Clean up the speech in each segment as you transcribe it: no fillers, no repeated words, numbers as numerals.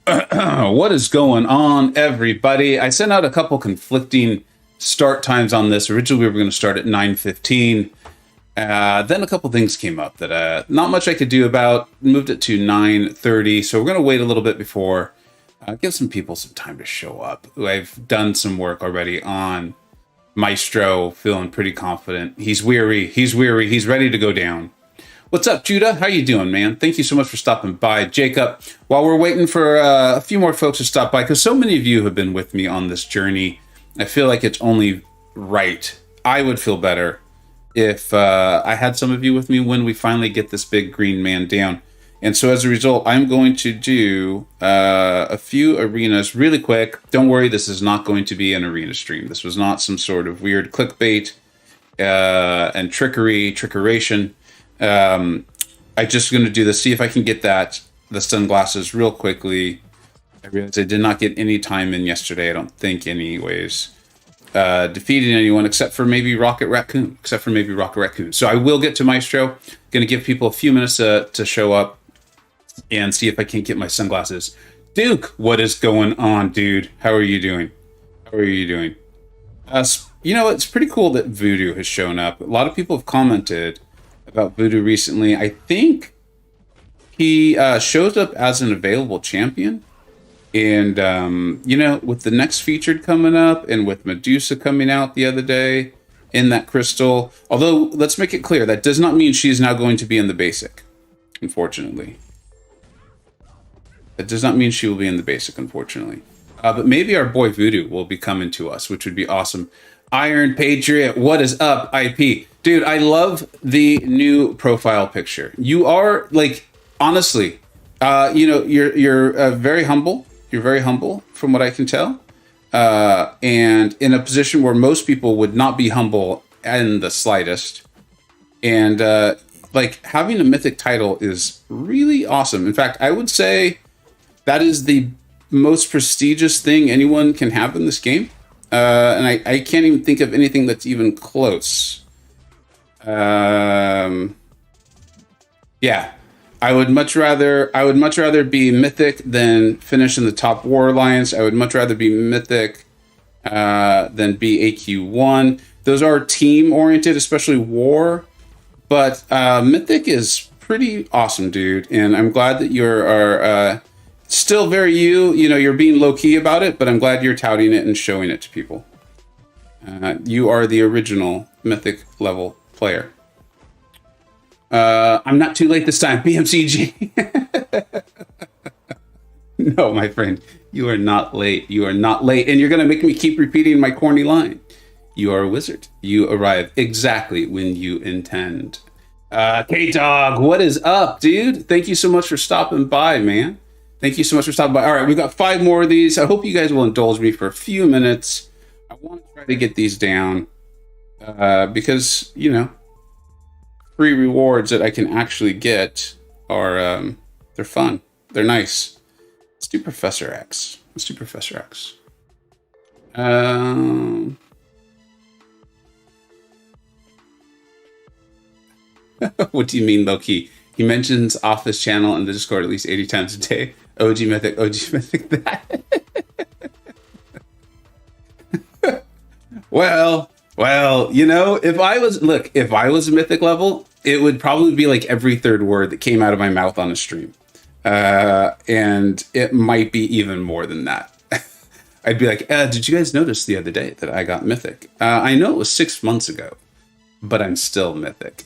What is going on, everybody? I sent out a couple conflicting start times on this. Originally, we were going to start at 9:15. Then a couple things came up that not much I could do about. Moved it to 9:30. So we're going to wait a little bit before, give some people some time to show up. I've done some work already on Maestro, feeling pretty confident. He's weary. He's ready to go down. What's up, Judah? How you doing, man? Thank you so much for stopping by. Jacob, while we're waiting for a few more folks to stop by, because so many of you have been with me on this journey, I feel like it's only right. I would feel better if I had some of you with me when we finally get this big green man down. And so as a result, I'm going to do a few arenas really quick. Don't worry, this is not going to be an arena stream. This was not some sort of weird clickbait and trickeration. I'm just going to do this, see if I can get the sunglasses real quickly. I realized I did not get any time in yesterday, I don't think anyways. Defeating anyone except for maybe Rocket Raccoon. So I will get to Maestro. Going to give people a few minutes to show up and see if I can't get my sunglasses. Duke, what is going on, dude? How are you doing? You know, it's pretty cool that Voodoo has shown up. A lot of people have commented about Voodoo recently. I think he shows up as an available champion. And, you know, with the next featured coming up and with Medusa coming out the other day in that crystal, although let's make it clear, that does not mean she's now going to be in the basic, unfortunately. That does not mean she will be in the basic, unfortunately. But maybe our boy Voodoo will be coming to us, which would be awesome. Iron Patriot, what is up, IP? Dude, I love the new profile picture. You are, like, honestly, you know, you're very humble. You're very humble, from what I can tell. And in a position where most people would not be humble in the slightest. And, like, having a mythic title is really awesome. In fact, I would say that is the most prestigious thing anyone can have in this game. And I can't even think of anything that's even close. Yeah, I would much rather be mythic than finish in the top War Alliance. I would much rather be mythic than be AQ1. Those are team oriented, especially War. But mythic is pretty awesome, dude. And I'm glad that you're still very you. You know, you're being low key about it, but I'm glad you're touting it and showing it to people. You are the original mythic level player. I'm not too late this time, BMCG. No, my friend, you are not late. You are not late. And you're going to make me keep repeating my corny line. You are a wizard. You arrive exactly when you intend. K-Dog, what is up, dude? Thank you so much for stopping by, man. Thank you so much for stopping by. All right, we've got 5 more of these. I hope you guys will indulge me for a few minutes. I want to try to get these down because, you know, free rewards that I can actually get are, they're fun. They're nice. Let's do Professor X. What do you mean, low-key? He mentions Office channel in the Discord at least 80 times a day. OG Mythic that. Well, you know, if I was Mythic level, it would probably be like every third word that came out of my mouth on a stream. And it might be even more than that. I'd be like, did you guys notice the other day that I got Mythic? I know it was 6 months ago, but I'm still Mythic.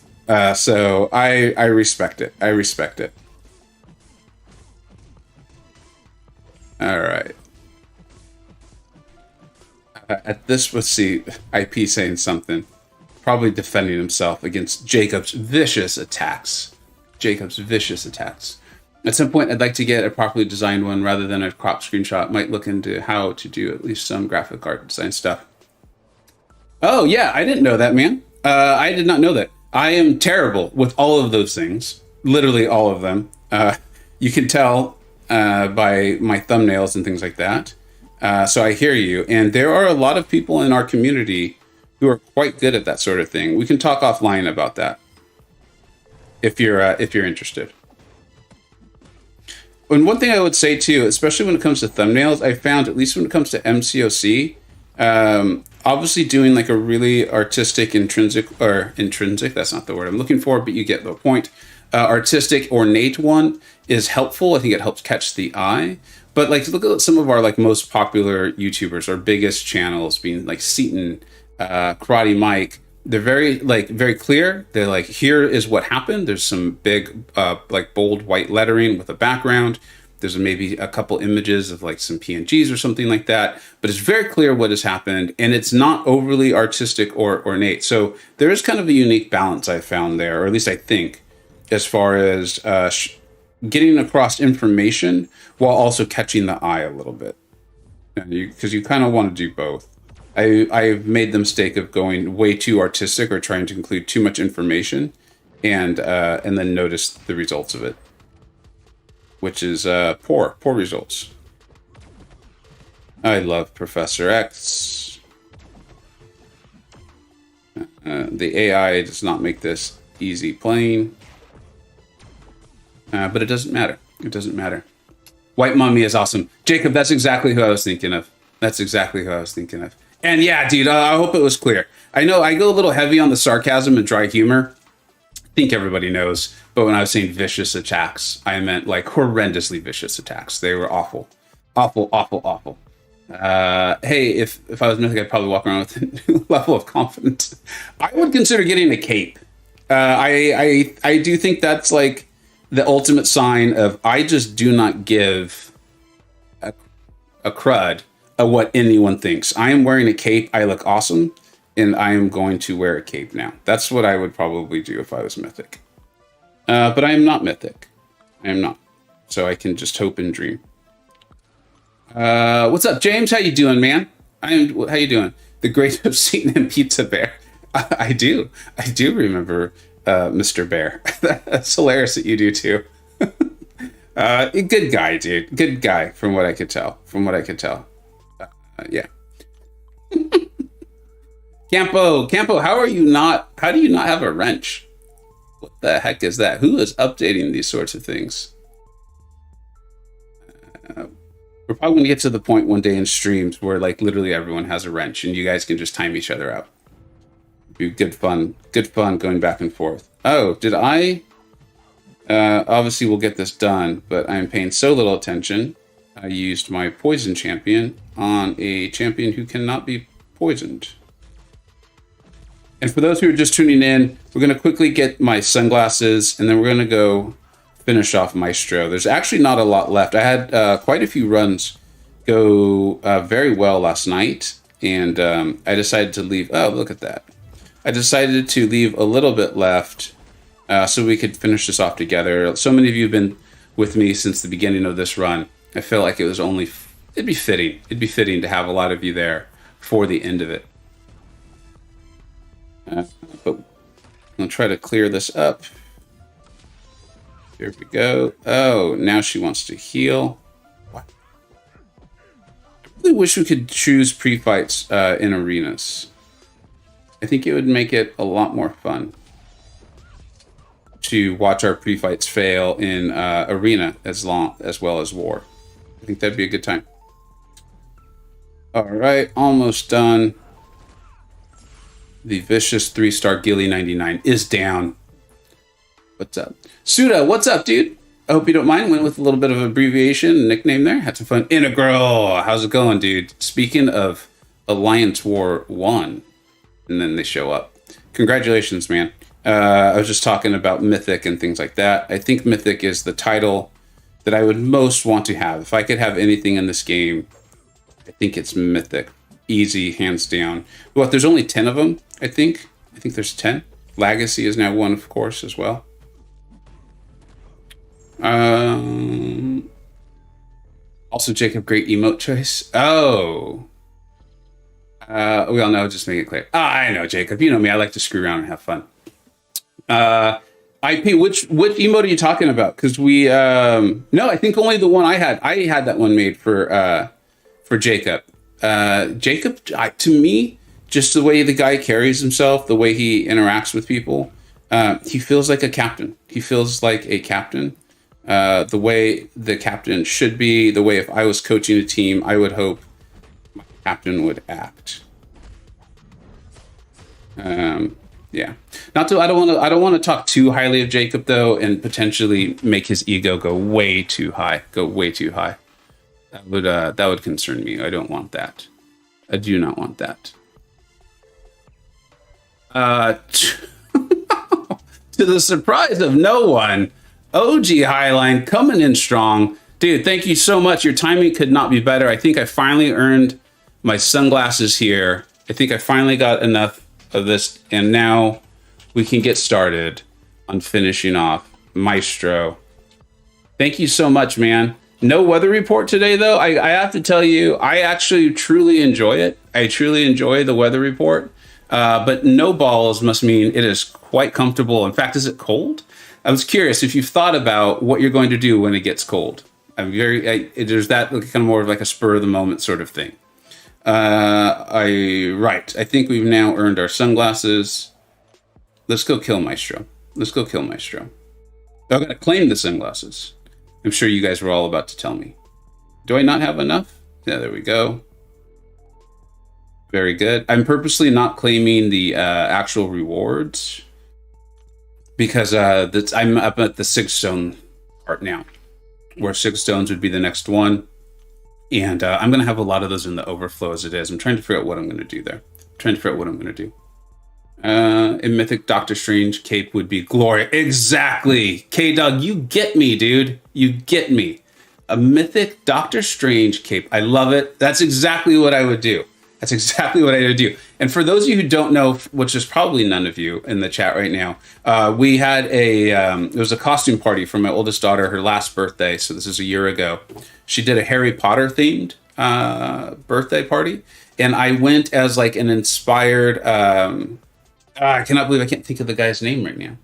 So I respect it. All right. At this, let's see, IP saying something. Probably defending himself against Jacob's vicious attacks. At some point, I'd like to get a properly designed one rather than a crop screenshot. Might look into how to do at least some graphic art design stuff. Oh, yeah, I didn't know that, man. I did not know that. I am terrible with all of those things. Literally all of them. You can tell by my thumbnails and things like that. So I hear you. And there are a lot of people in our community who are quite good at that sort of thing. We can talk offline about that if you're interested. And one thing I would say too, especially when it comes to thumbnails, I found, at least when it comes to MCoC, obviously doing like a really artistic, intrinsic, that's not the word I'm looking for, but you get the point. Artistic, ornate one is helpful. I think it helps catch the eye. But like, look at some of our like most popular YouTubers, our biggest channels being like Seaton, Karate Mike. They're very clear. They're like, here is what happened. There's some big, like bold white lettering with a background. There's maybe a couple images of like some PNGs or something like that, but it's very clear what has happened, and it's not overly artistic or ornate. So there is kind of a unique balance I found there, or at least I think, as far as getting across information while also catching the eye a little bit, because you kind of want to do both. I've made the mistake of going way too artistic or trying to include too much information, and then notice the results of it, which is poor results. I love Professor X. The AI does not make this easy playing, but it doesn't matter. It doesn't matter. White Mummy is awesome. Jacob, that's exactly who I was thinking of. That's exactly who I was thinking of. And yeah, dude, I hope it was clear. I know I go a little heavy on the sarcasm and dry humor. I think everybody knows. But when I was saying vicious attacks, I meant like horrendously vicious attacks. They were awful. Awful, awful, awful. Hey, if I was Mythic, I'd probably walk around with a new level of confidence. I would consider getting a cape. I do think that's like the ultimate sign of I just do not give a crud of what anyone thinks. I am wearing a cape. I look awesome, and I am going to wear a cape now. That's what I would probably do if I was Mythic. But I am not Mythic. I am not. So I can just hope and dream. What's up, James? How you doing, man? How you doing? The Great of Satan and Pizza Bear. I do remember Mr. Bear. That's hilarious that you do too. Good guy, dude. Good guy, from what I could tell. Yeah. Campo, how do you not have a wrench? What the heck is that? Who is updating these sorts of things? We're probably going to get to the point one day in streams where like literally everyone has a wrench and you guys can just time each other out. Be good fun going back and forth. Oh, did I? Obviously we'll get this done, but I'm paying so little attention. I used my poison champion on a champion who cannot be poisoned. And for those who are just tuning in, we're going to quickly get my sunglasses, and then we're going to go finish off Maestro. There's actually not a lot left. I had quite a few runs go very well last night, and I decided to leave. Oh, look at that. I decided to leave a little bit left so we could finish this off together. So many of you have been with me since the beginning of this run. I feel like it'd be fitting to have a lot of you there for the end of it. But I'm going to try to clear this up. Here we go. Oh, now she wants to heal. What? I really wish we could choose pre-fights in arenas. I think it would make it a lot more fun to watch our pre-fights fail in arena as well as war. I think that'd be a good time. All right, almost done. The vicious 3-star Gilly 99 is down. What's up? Suda, what's up, dude? I hope you don't mind. Went with a little bit of abbreviation nickname there. Had some fun. Integral, how's it going, dude? Speaking of Alliance War 1, and then they show up. Congratulations, man. I was just talking about Mythic and things like that. I think Mythic is the title that I would most want to have. If I could have anything in this game, I think it's Mythic. Easy, hands down. What, there's only 10 of them, I think. I think there's 10. Legacy is now one, of course, as well. Also, Jacob, great emote choice. Oh. We all know, just make it clear. I know, Jacob. You know me. I like to screw around and have fun. Which emote are you talking about? Because we no, I think only the one I had. I had that one made for Jacob. Jacob, to me, just the way the guy carries himself, the way he interacts with people, he feels like a captain. He feels like a captain. the way the captain should be, the way if I was coaching a team, I would hope my captain would act. Yeah. Not to. I don't want to talk too highly of Jacob though, and potentially make his ego go way too high. Go way too high. That would concern me. I don't want that. I do not want that. To the surprise of no one, OG Highline coming in strong. Dude, thank you so much. Your timing could not be better. I think I finally earned my sunglasses here. I think I finally got enough of this, and now we can get started on finishing off Maestro. Thank you so much, man. No weather report today, though. I have to tell you, I actually truly enjoy it. I truly enjoy the weather report. But no balls must mean it is quite comfortable. In fact, is it cold? I was curious if you've thought about what you're going to do when it gets cold. There's that kind of more of like a spur of the moment sort of thing. Right. I think we've now earned our sunglasses. Let's go kill Maestro. Let's go kill Maestro. I'm going to claim the sunglasses. I'm sure you guys were all about to tell me. Do I not have enough? Yeah, there we go. Very good. I'm purposely not claiming the actual rewards because I'm up at the 6 stone part now, where 6 stones would be the next one. And I'm going to have a lot of those in the overflow as it is. I'm trying to figure out what I'm going to do there. A mythic Doctor Strange cape would be glorious. Exactly. K-Dog, you get me, dude. You get me. A mythic Doctor Strange cape. I love it. That's exactly what I would do. And for those of you who don't know, which is probably none of you in the chat right now, we had it was a costume party for my oldest daughter, her last birthday. So this is a year ago. She did a Harry Potter themed birthday party. And I went as like an inspired, I cannot believe I can't think of the guy's name right now.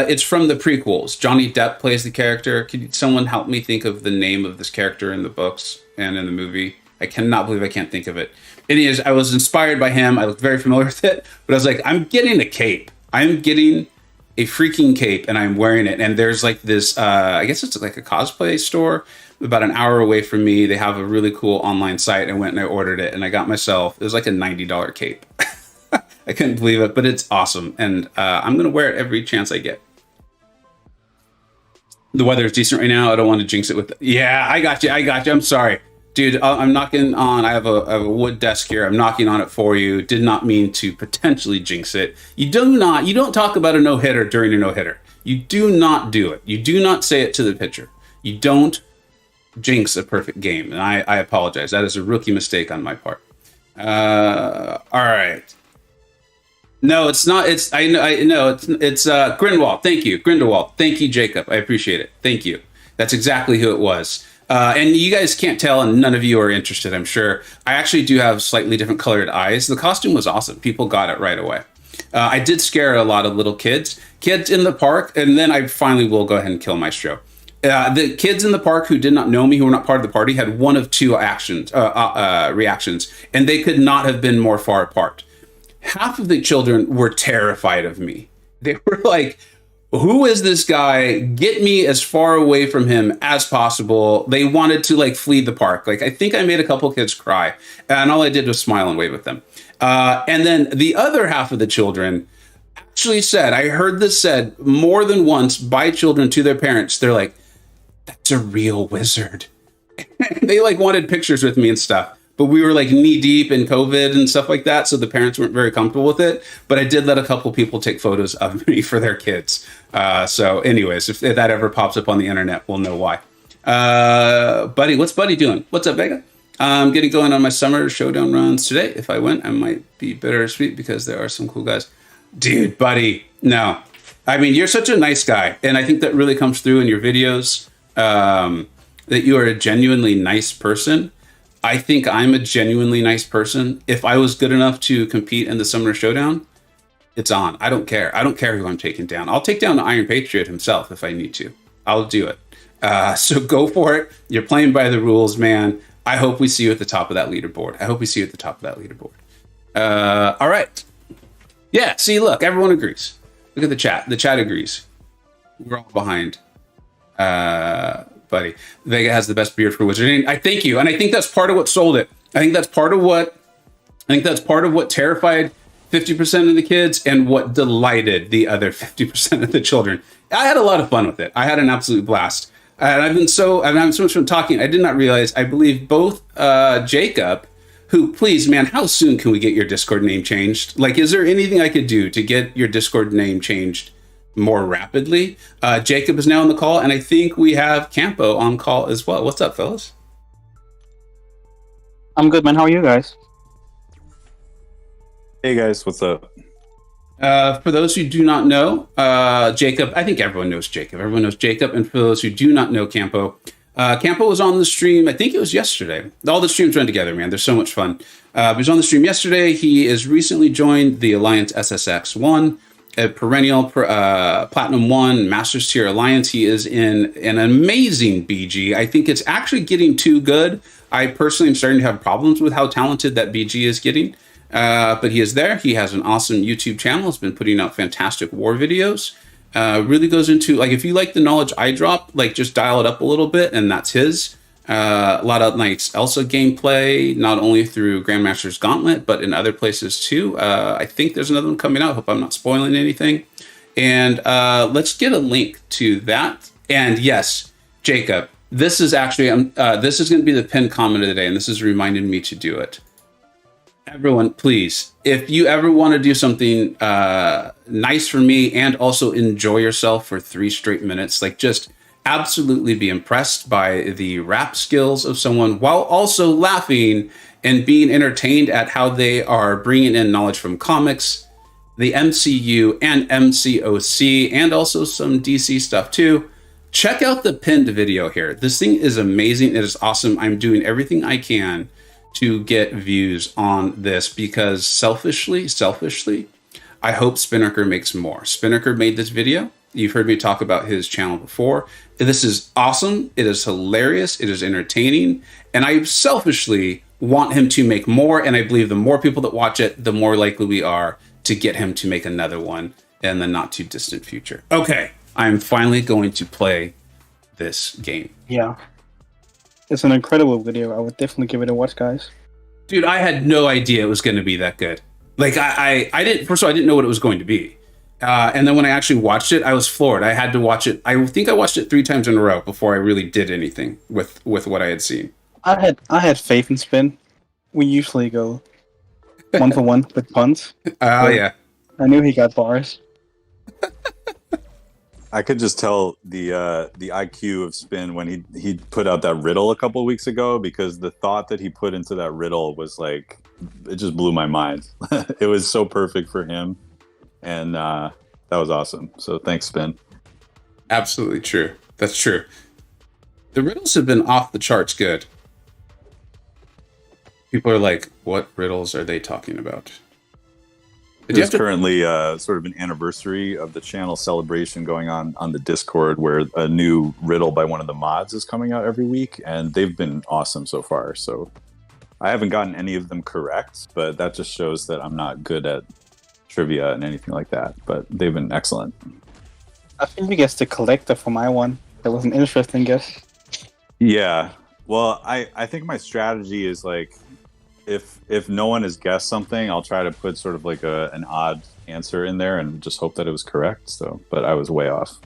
It's from the prequels. Johnny Depp plays the character. Could someone help me think of the name of this character in the books and in the movie? I cannot believe I can't think of it. Anyways, I was inspired by him. I looked very familiar with it, but I was like, I'm getting a cape. I'm getting a freaking cape and I'm wearing it. And there's like this, I guess it's like a cosplay store about an hour away from me. They have a really cool online site. I went and I ordered it and I got myself, it was like a $90 cape. I couldn't believe it, but it's awesome. And I'm going to wear it every chance I get. The weather is decent right now. I don't want to jinx it with, yeah, I got you. I'm sorry. Dude, I'm knocking on, I have a wood desk here. I'm knocking on it for you. Did not mean to potentially jinx it. You don't talk about a no-hitter during a no-hitter. You do not do it. You do not say it to the pitcher. You don't jinx a perfect game. And I apologize. That is a rookie mistake on my part. All right. No, it's not. It's Grindelwald. Thank you. Grindelwald. Thank you, Jacob. I appreciate it. Thank you. That's exactly who it was. And you guys can't tell, and none of you are interested, I'm sure. I actually do have slightly different colored eyes. The costume was awesome. People got it right away. I did scare a lot of little kids in the park, and then I finally will go ahead and kill Maestro. The kids in the park who did not know me, who were not part of the party, had one of two reactions, and they could not have been more far apart. Half of the children were terrified of me. They were like, who is this guy? Get me as far away from him as possible. They wanted to like flee the park. Like, I think I made a couple kids cry, and all I did was smile and wave at them. And then the other half of the children actually said, I heard this said more than once by children to their parents. They're like, that's a real wizard. They like wanted pictures with me and stuff. But we were like knee deep in COVID and stuff like that. So the parents weren't very comfortable with it. But I did let a couple people take photos of me for their kids. So anyways, if that ever pops up on the internet, we'll know why. Buddy, what's Buddy doing? What's up, Vega? I'm getting going on my summer showdown runs today. If I went, I might be bittersweet because there are some cool guys. Dude, Buddy, no. I mean, you're such a nice guy. And I think that really comes through in your videos, that you are a genuinely nice person. I think I'm a genuinely nice person. If I was good enough to compete in the Summer Showdown, it's on. I don't care. I don't care who I'm taking down. I'll take down the Iron Patriot himself if I need to. I'll do it. So go for it. You're playing by the rules, man. I hope we see you at the top of that leaderboard. All right. Yeah, see, look, everyone agrees. Look at the chat. The chat agrees. We're all behind buddy. Vega has the best beard for wizarding. I thank you, and I think that's part of what sold it. I think that's part of what terrified 50% of the kids and what delighted the other 50% of the children. I had a lot of fun with it. I had an absolute blast. And I'm having so much fun talking. I did not realize, I believe both Jacob, who, please, man, how soon can we get your Discord name changed? Like, is there anything I could do to get your Discord name changed more rapidly? Jacob is now on the call, and I think we have Campo on call as well. What's up, fellas? I'm good, man. How are you guys? Hey guys, what's up? For those who do not know, Jacob, I think everyone knows Jacob. Everyone knows Jacob. And for those who do not know Campo, Campo was on the stream, I think it was yesterday. All the streams run together, man. They're so much fun. He was on the stream yesterday. He has recently joined the Alliance SSX1, a perennial Platinum 1 Masters Tier Alliance. He is in an amazing BG. I think it's actually getting too good. I personally am starting to have problems with how talented that BG is getting. But he is there. He has an awesome YouTube channel. He's been putting out fantastic war videos. Really goes into, like, if you like the knowledge I drop, like, just dial it up a little bit, and that's his. A lot of nice Elsa gameplay, not only through Grandmaster's Gauntlet, but in other places too. I think there's another one coming out. Hope I'm not spoiling anything. And let's get a link to that. And yes, Jacob, this is actually this is going to be the pinned comment of the day, and this has reminded me to do it. Everyone, please, if you ever want to do something nice for me and also enjoy yourself for 3 straight minutes, like, just absolutely be impressed by the rap skills of someone while also laughing and being entertained at how they are bringing in knowledge from comics, the MCU and MCoC, and also some DC stuff too. Check out the pinned video here. This thing is amazing. It is awesome. I'm doing everything I can to get views on this because selfishly, I hope Spinnaker makes more. Spinnaker made this video. You've heard me talk about his channel before. This is awesome. It is hilarious. It is entertaining. And I selfishly want him to make more. And I believe the more people that watch it, the more likely we are to get him to make another one in the not too distant future. Okay, I'm finally going to play this game. Yeah. It's an incredible video. I would definitely give it a watch, guys. Dude, I had no idea it was going to be that good. Like, I didn't, first of all, I didn't know what it was going to be. And then when I actually watched it, I was floored. I had to watch it. I think I watched it 3 times in a row before I really did anything with what I had seen. I had faith in Spin. We usually go 1 for 1 with puns. Oh, yeah. I knew he got bars. I could just tell the IQ of Spin when he put out that riddle a couple of weeks ago, because the thought that he put into that riddle was like, it just blew my mind. It was so perfect for him, and that was awesome. So thanks, Spin. Absolutely true. That's true. The riddles have been off the charts good. People are like, what riddles are they talking about? There's currently sort of an anniversary of the channel celebration going on the Discord, where a new riddle by one of the mods is coming out every week, and they've been awesome so far. So I haven't gotten any of them correct, but that just shows that I'm not good at trivia and anything like that, but they've been excellent. I think we guessed the collector for my one. That was an interesting guess. Yeah. Well, I think my strategy is, like, if no one has guessed something, I'll try to put sort of like an odd answer in there and just hope that it was correct. So, but I was way off.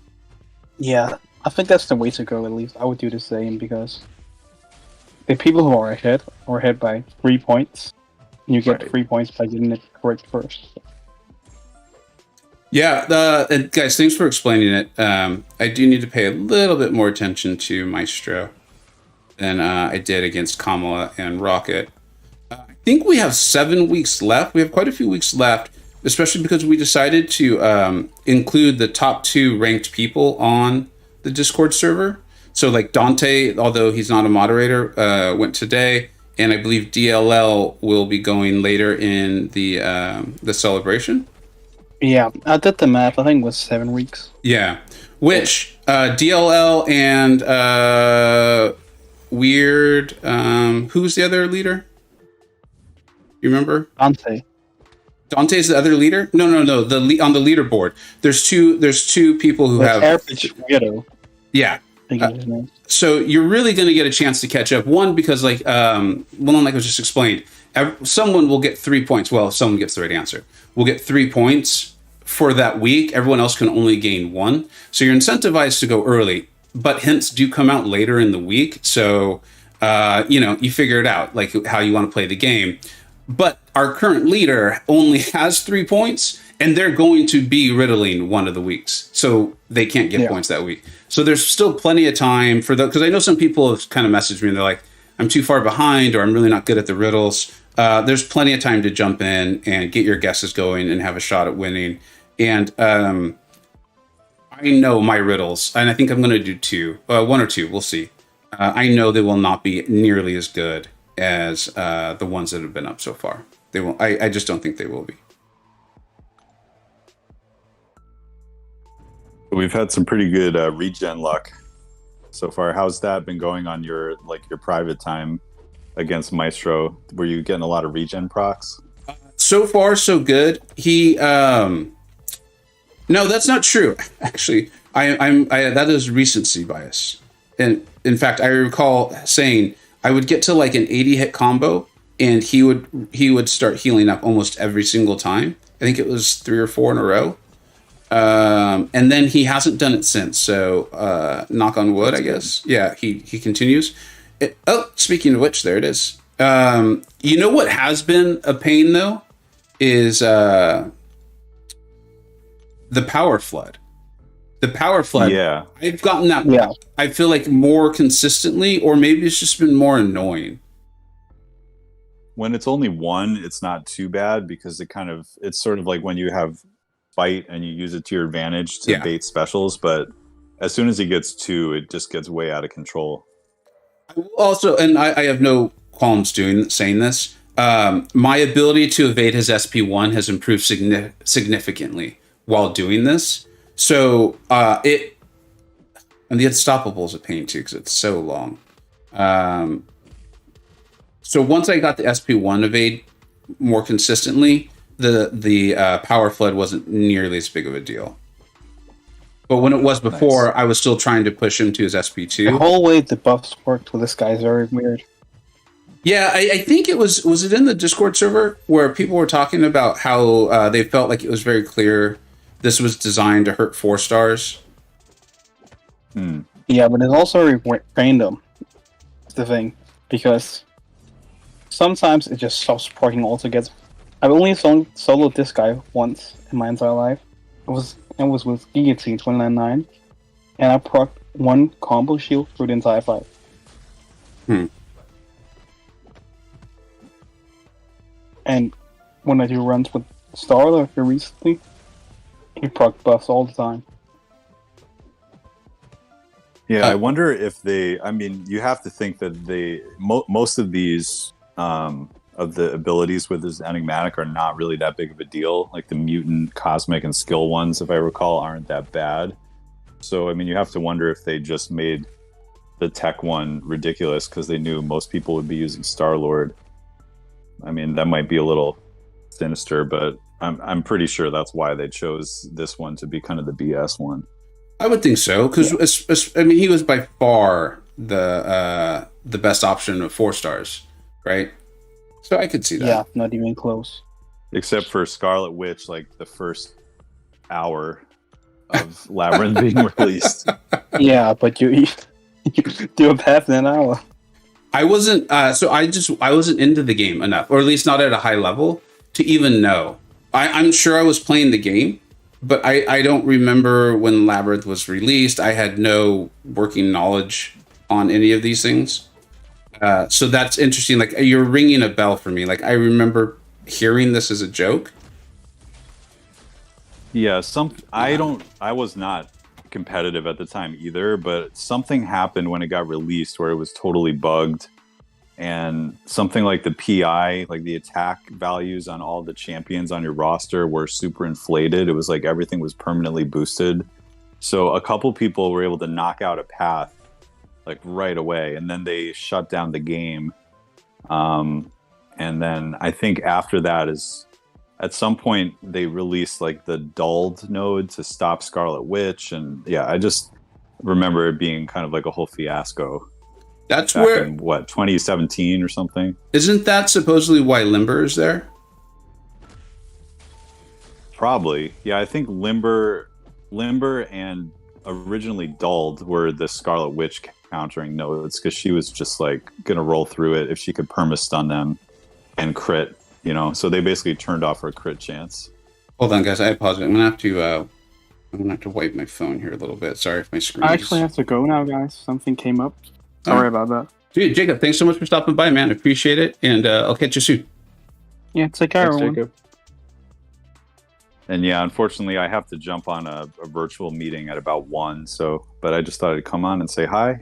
Yeah, I think that's the way to go. At least I would do the same, because the people who are ahead by 3 points. You get Right. 3 points by getting it correct first. Yeah, and guys, thanks for explaining it. I do need to pay a little bit more attention to Maestro than I did against Kamala and Rocket. I think we have 7 weeks left. We have quite a few weeks left, especially because we decided to include the top 2 ranked people on the Discord server. So, like, Dante, although he's not a moderator, went today, and I believe DLL will be going later in the celebration. Yeah, I did the math. I think it was 7 weeks. Yeah, which DLL and Weird. Who's the other leader? You remember? Dante's the other leader? No. On the leaderboard, there's two people who have average weirdo. Yeah, So you're really going to get a chance to catch up. One, because like like was just explained, someone will get 3 points. Well, if someone gets the right answer, will get 3 points for that week. Everyone else can only gain 1. So you're incentivized to go early, but hints do come out later in the week. So, you figure it out, like how you want to play the game. But our current leader only has 3 points, and they're going to be riddling one of the weeks. So they can't get points that week. So there's still plenty of time for because I know some people have kind of messaged me and they're like, I'm too far behind, or I'm really not good at the riddles. There's plenty of time to jump in and get your guesses going and have a shot at winning. And I know my riddles, and I think I'm going to do 1 or 2. We'll see. I know they will not be nearly as good as the ones that have been up so far. They will. I just don't think they will be. We've had some pretty good regen luck so far. How's that been going on your private time against Maestro? Were you getting a lot of regen procs? So far, so good. He no, that's not true. Actually, I that is recency bias. And in fact, I recall saying I would get to like an 80 hit combo, and he would start healing up almost every single time. I think it was 3 or 4 in a row. And then he hasn't done it since. So knock on wood, I guess. Yeah, he continues. Speaking of which, there it is. You know what has been a pain though is the power flood. The power flood. Yeah, I've gotten that. Yeah, I feel like more consistently, or maybe it's just been more annoying. When it's only 1, it's not too bad because it's sort of like when you have fight and you use it to your advantage to bait specials. But as soon as he gets 2, it just gets way out of control. Also, and I have no qualms saying this. My ability to evade his SP1 has improved significantly while doing this. So and the unstoppable is a pain too because it's so long. So once I got the SP1 evade more consistently, the power flood wasn't nearly as big of a deal. But when it was before, nice. I was still trying to push him to his SP2. The whole way the buffs worked with this guy is very weird. Yeah, I think it was it in the Discord server where people were talking about how they felt like it was very clear this was designed to hurt 4 stars. Yeah, but it's also random. That's the thing. Because sometimes it just stops proccing altogether. I've only soloed this guy once in my entire life. It was with Guillotine 299, and I procced 1 combo shield through the entire fight. And when I do runs with Starler here recently, he proc buffs all the time. Yeah, I wonder if they. I mean, you have to think that most of these of the abilities with his enigmatic are not really that big of a deal. Like the mutant, cosmic, and skill ones, if I recall, aren't that bad. So I mean, you have to wonder if they just made the tech one ridiculous because they knew most people would be using Star-Lord. I mean, that might be a little sinister, but I'm pretty sure that's why they chose this one to be kind of the BS one. I would think so, because I mean, he was by far the best option of 4 stars, right? So I could see that. Yeah, not even close. Except for Scarlet Witch, like the first hour of Labyrinth being released. Yeah, but you do a path in an hour. I wasn't I wasn't into the game enough, or at least not at a high level, to even know. I'm sure I was playing the game, but I don't remember when Labyrinth was released. I had no working knowledge on any of these things. So that's interesting. Like, you're ringing a bell for me. Like, I remember hearing this as a joke. Yeah, I was not competitive at the time either, but something happened when it got released where it was totally bugged, and something like the PI, like the attack values on all the champions on your roster were super inflated. It was like everything was permanently boosted. So a couple people were able to knock out a path like right away, and then they shut down the game. And then I think after that is at some point they released like the dulled node to stop Scarlet Witch, and yeah, remember it being kind of like a whole fiasco. That's Back where in, 2017 or something? Isn't that supposedly why Limber is there? Probably. Yeah, I think Limber and originally Dulled were the Scarlet Witch countering nodes, because she was just like gonna roll through it if she could perma-stun them and crit, so they basically turned off her crit chance. Hold on, guys, I apologize. I'm gonna have to wipe my phone here a little bit. Sorry if my screen I actually have to go now, guys. Something came up. Sorry about that. Dude, Jacob, thanks so much for stopping by, man. I appreciate it, and I'll catch you soon. Yeah, take care, Thanks, everyone. Jacob. And yeah, unfortunately, I have to jump on a virtual meeting at about 1. But I just thought I'd come on and say hi.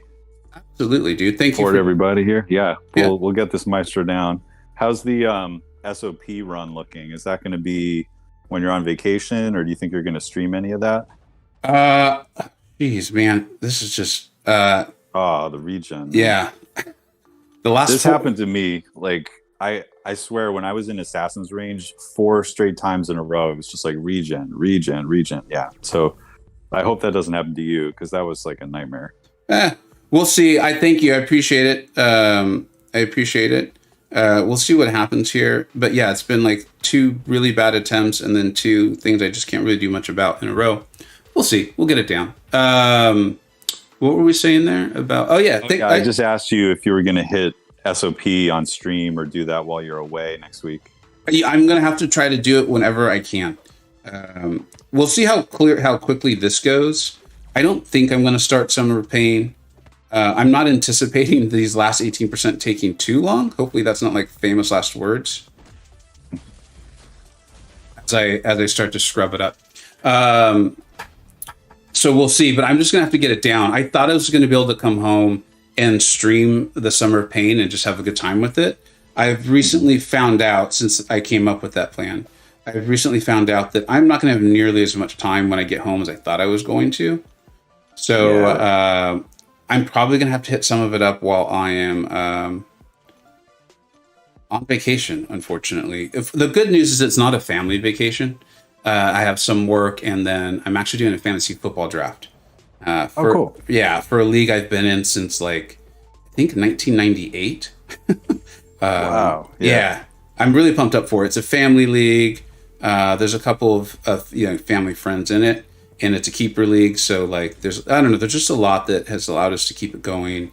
Absolutely, dude. Thank you for everybody here. Yeah, Yeah. we'll get this Maestro down. How's the SOP run looking? Is that going to be when you're on vacation, or do you think you're going to stream any of that? Geez, man, this is just the regen. Yeah. This happened to me. Like I swear, when I was in Assassin's Range 4 straight times in a row, it was just like regen. Yeah. So I hope that doesn't happen to you, because that was like a nightmare. We'll see. I thank you. I appreciate it. We'll see what happens here. But yeah, it's been like 2 really bad attempts and then 2 things I just can't really do much about in a row. We'll see. We'll get it down. What were we saying there about? Oh yeah. I just asked you if you were going to hit SOP on stream or do that while you're away next week. I'm going to have to try to do it whenever I can. We'll see how quickly this goes. I don't think I'm going to start Summer of Pain. I'm not anticipating these last 18% taking too long. Hopefully that's not like famous last words. As I start to scrub it up. So we'll see, but I'm just going to have to get it down. I thought I was going to be able to come home and stream the Summer of Pain and just have a good time with it. I've recently found out, since I came up with that plan, I've recently found out that I'm not going to have nearly as much time when I get home as I thought I was going to. So I'm probably going to have to hit some of it up while I am on vacation, unfortunately. The good news is it's not a family vacation. I have some work, and then I'm actually doing a fantasy football draft. Cool. Yeah, for a league I've been in since like, I think 1998. Wow. Yeah, I'm really pumped up for it. It's a family league. There's a couple of family friends in it, and it's a keeper league. So like, there's just a lot that has allowed us to keep it going.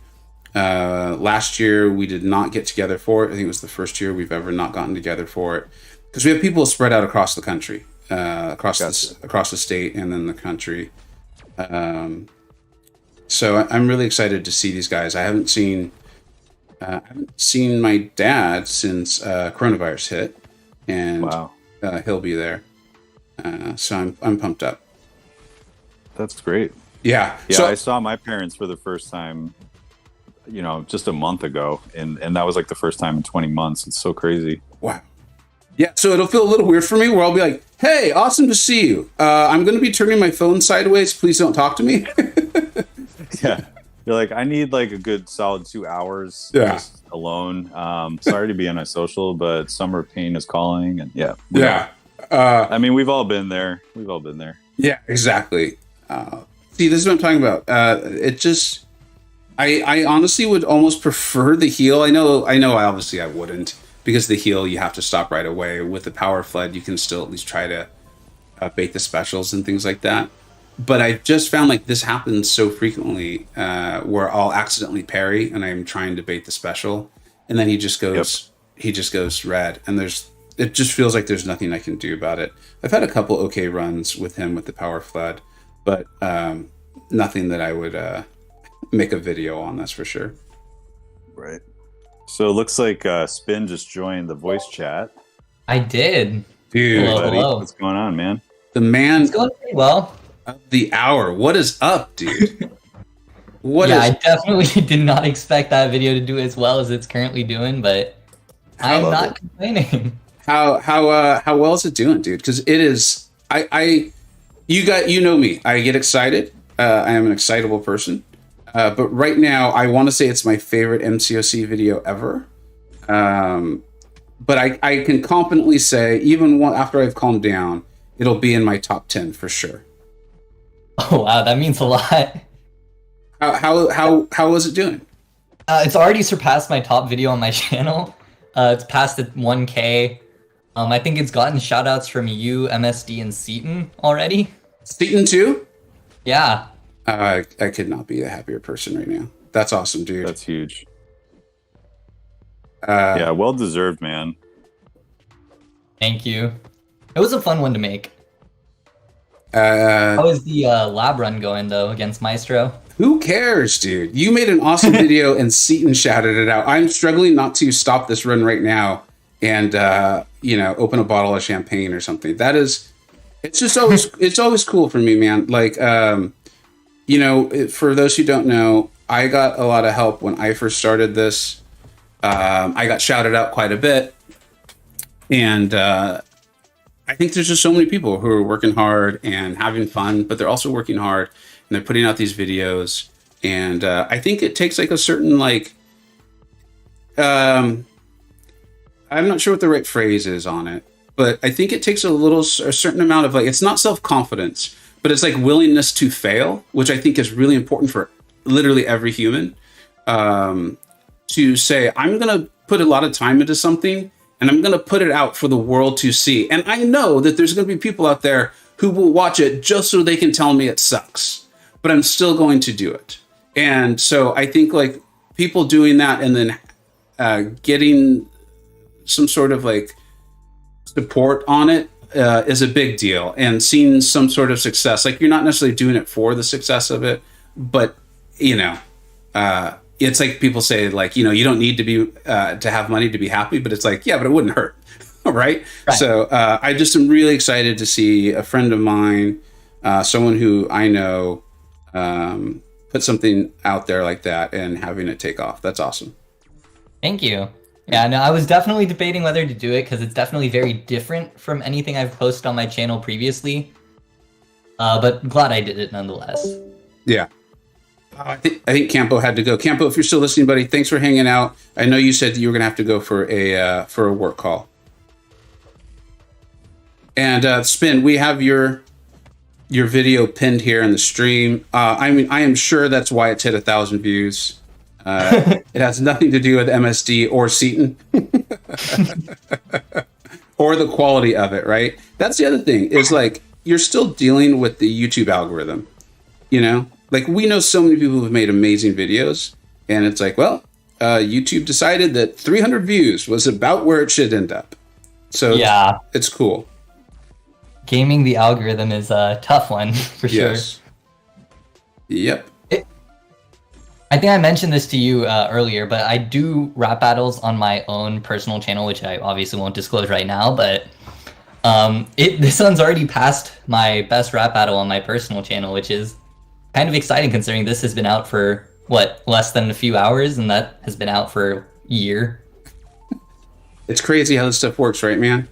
Last year we did not get together for it. I think it was the first year we've ever not gotten together for it, because we have people spread out across the country, across the state and then the country. So I'm really excited to see these guys. I haven't seen my dad since coronavirus hit, and wow. He'll be there. So I'm pumped up. That's great. Yeah. Yeah. So I saw my parents for the first time, just a month ago, and that was like the first time in 20 months. It's so crazy. Wow. Yeah, so it'll feel a little weird for me where I'll be like, hey, awesome to see you. I'm going to be turning my phone sideways. Please don't talk to me. Yeah. You're like, I need like a good solid 2 hours just alone. Sorry to be antisocial, but Summer of Pain is calling. And yeah. I mean, we've all been there. Yeah, exactly. See, this is what I'm talking about. I honestly would almost prefer the heal. I know, obviously I wouldn't. Because the heal, you have to stop right away. With the power flood, you can still at least try to bait the specials and things like that. But I just found like this happens so frequently where I'll accidentally parry and I'm trying to bait the special, and then he just goes red, and it just feels like there's nothing I can do about it. I've had a couple okay runs with him with the power flood, but nothing that I would make a video on. That's for sure. Right. So it looks like Spin just joined the voice chat. I did. Dude, hello. What's going on, man? The man. It's going pretty well. Of the hour. What is up, dude? I definitely did not expect that video to do as well as it's currently doing, but I'm not complaining. How well is it doing, dude? Because it is. You know me. I get excited. I am an excitable person. But right now, I want to say it's my favorite MCoC video ever. But I can confidently say, even after I've calmed down, it'll be in my top 10 for sure. Oh, wow, that means a lot. How was it doing? It's already surpassed my top video on my channel. It's past the 1K. I think it's gotten shoutouts from you, MSD, and Seaton already. Seaton too? Yeah. I could not be a happier person right now. That's awesome, dude. That's huge. Yeah, well deserved, man. Thank you. It was a fun one to make. How is the lab run going though against Maestro? Who cares, dude? You made an awesome video and Seaton shouted it out. I'm struggling not to stop this run right now and open a bottle of champagne or something. It's just always it's always cool for me, man. Like for those who don't know, I got a lot of help when I first started this. I got shouted out quite a bit, and I think there's just so many people who are working hard and having fun, but they're also working hard and they're putting out these videos. And I think it takes like a certain I'm not sure what the right phrase is on it, but I think it takes a certain amount of it's not self-confidence, but it's like willingness to fail, which I think is really important for literally every human. To say, I'm going to put a lot of time into something and I'm going to put it out for the world to see. And I know that there's going to be people out there who will watch it just so they can tell me it sucks, but I'm still going to do it. And so I think people doing that and then getting some sort of support on it is a big deal, and seeing some sort of success. You're not necessarily doing it for the success of it, but it's like people say, you don't need to be to have money to be happy, but it's yeah, but it wouldn't hurt. right? So I just am really excited to see a friend of mine, someone who I know, put something out there like that and having it take off. That's awesome. Thank you. Yeah, no, I was definitely debating whether to do it because it's definitely very different from anything I've posted on my channel previously. But glad I did it nonetheless. Yeah. I think Campo had to go. Campo, if you're still listening, buddy, thanks for hanging out. I know you said that you were going to have to go for a work call. And Spin, we have your video pinned here in the stream. I am sure that's why it's hit 1,000 views. It has nothing to do with MSD or Seaton or the quality of it, right? That's the other thing is you're still dealing with the YouTube algorithm, we know so many people who've made amazing videos, and it's YouTube decided that 300 views was about where it should end up. So yeah, it's cool. Gaming the algorithm is a tough one for sure. Yep. I think I mentioned this to you earlier, but I do rap battles on my own personal channel, which I obviously won't disclose right now, but this one's already passed my best rap battle on my personal channel, which is kind of exciting considering this has been out for, less than a few hours, and that has been out for a year. It's crazy how this stuff works, right, man?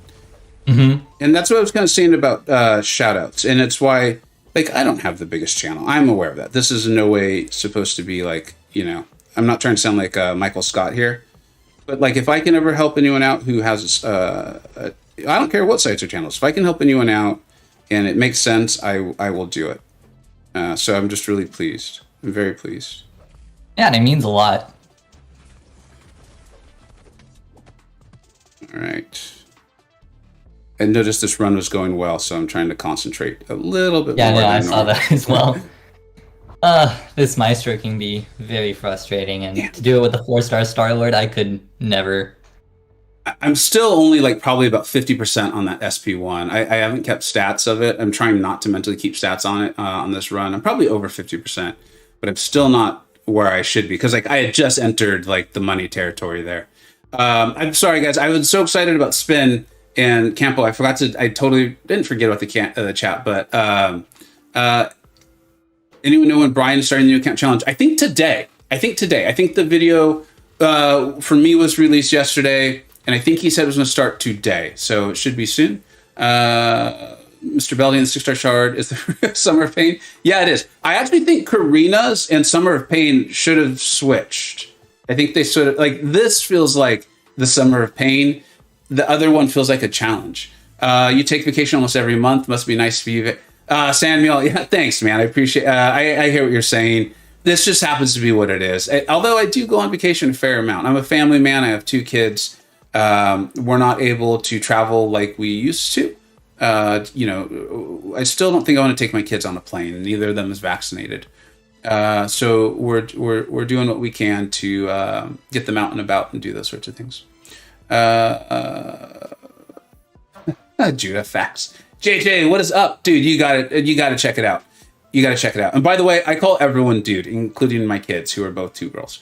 Mm-hmm. And that's what I was kind of saying about shoutouts, and it's why... I don't have the biggest channel. I'm aware of that. This is in no way supposed to be I'm not trying to sound like Michael Scott here, but if I can ever help anyone out who has, I don't care what sites or channels. If I can help anyone out and it makes sense, I will do it. So I'm just really pleased. I'm very pleased. Yeah, and it means a lot. All right. I noticed this run was going well, so I'm trying to concentrate a little bit more. Yeah, I saw that as well. This Maestro can be very frustrating, and to do it with a 4-star Star-Lord, I could never. I'm still only probably about 50% on that SP1. I haven't kept stats of it. I'm trying not to mentally keep stats on it on this run. I'm probably over 50%, but I'm still not where I should be because I had just entered the money territory there. I'm sorry, guys. I was so excited about Spin. And Campo, I totally didn't forget about the chat, but anyone know when Brian is starting the new account challenge? I think today. I think the video for me was released yesterday, and I think he said it was going to start today, so it should be soon. Mr. Belly and the 6-star shard is the Summer of Pain. Yeah, it is. I actually think Carina's and Summer of Pain should have switched. I think they sort of this feels like the Summer of Pain. The other one feels like a challenge. You take vacation almost every month. Must be nice for you. Samuel, yeah, thanks, man. I appreciate I hear what you're saying. This just happens to be what it is. Although I do go on vacation a fair amount. I'm a family man. I have 2 kids. We're not able to travel like we used to. You know, I still don't think I want to take my kids on a plane. Neither of them is vaccinated. So we're doing what we can to get them out and about and do those sorts of things. Judah facts. JJ, what is up, dude? You got to check it out. You got to check it out. And by the way, I call everyone dude, including my kids, who are both 2 girls.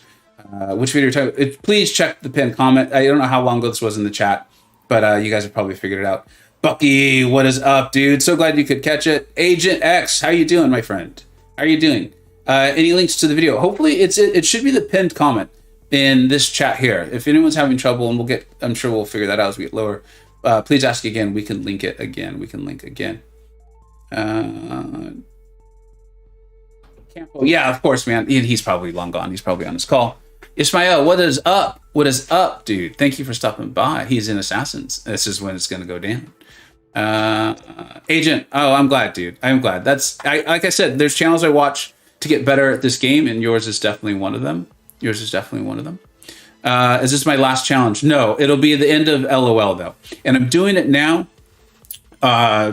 Which video you're talking about? Please check the pinned comment. I don't know how long ago this was in the chat, but you guys have probably figured it out. Bucky, what is up, dude? So glad you could catch it. Agent X, how you doing, my friend? How are you doing? Any links to the video? Hopefully, it should be the pinned comment in this chat here. If anyone's having trouble, and I'm sure we'll figure that out as we get lower. Please ask again. We can link it again. We can link again. Yeah, of course, man. He's probably long gone. He's probably on his call. Ismael, what is up? What is up, dude? Thank you for stopping by. He's in Assassins. This is when it's going to go down. Agent, oh, I'm glad, dude. I'm glad. Like I said, there's channels I watch to get better at this game, and yours is definitely one of them. Is this my last challenge? No, it'll be the end of LOL, though. And I'm doing it now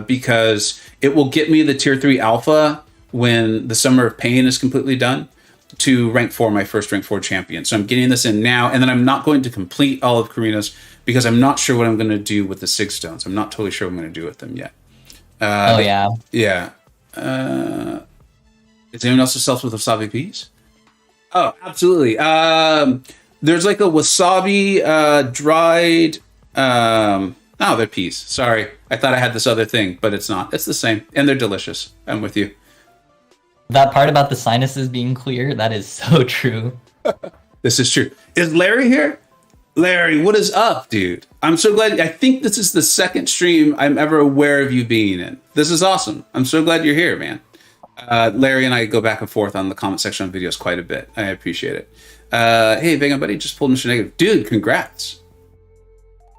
because it will get me the tier 3 alpha when the Summer of Pain is completely done to rank 4, my first rank 4 champion. So I'm getting this in now, and then I'm not going to complete all of Carina's because I'm not sure what I'm going to do with the 6 stones. I'm not totally sure what I'm going to do with them yet. Yeah. Is anyone else sells with wasabi peas? Oh, absolutely. There's like a wasabi dried... Oh, they're peas. Sorry. I thought I had this other thing, but it's not. It's the same, and they're delicious. I'm with you. That part about the sinuses being clear, that is so true. This is true. Is Larry here? Larry, what is up, dude? I'm so glad. I think this is the second stream I'm ever aware of you being in. This is awesome. I'm so glad you're here, man. Larry and I go back and forth on the comment section on videos quite a bit. I appreciate it. Hey, Vegan Buddy just pulled Mr. Negative. Dude, congrats.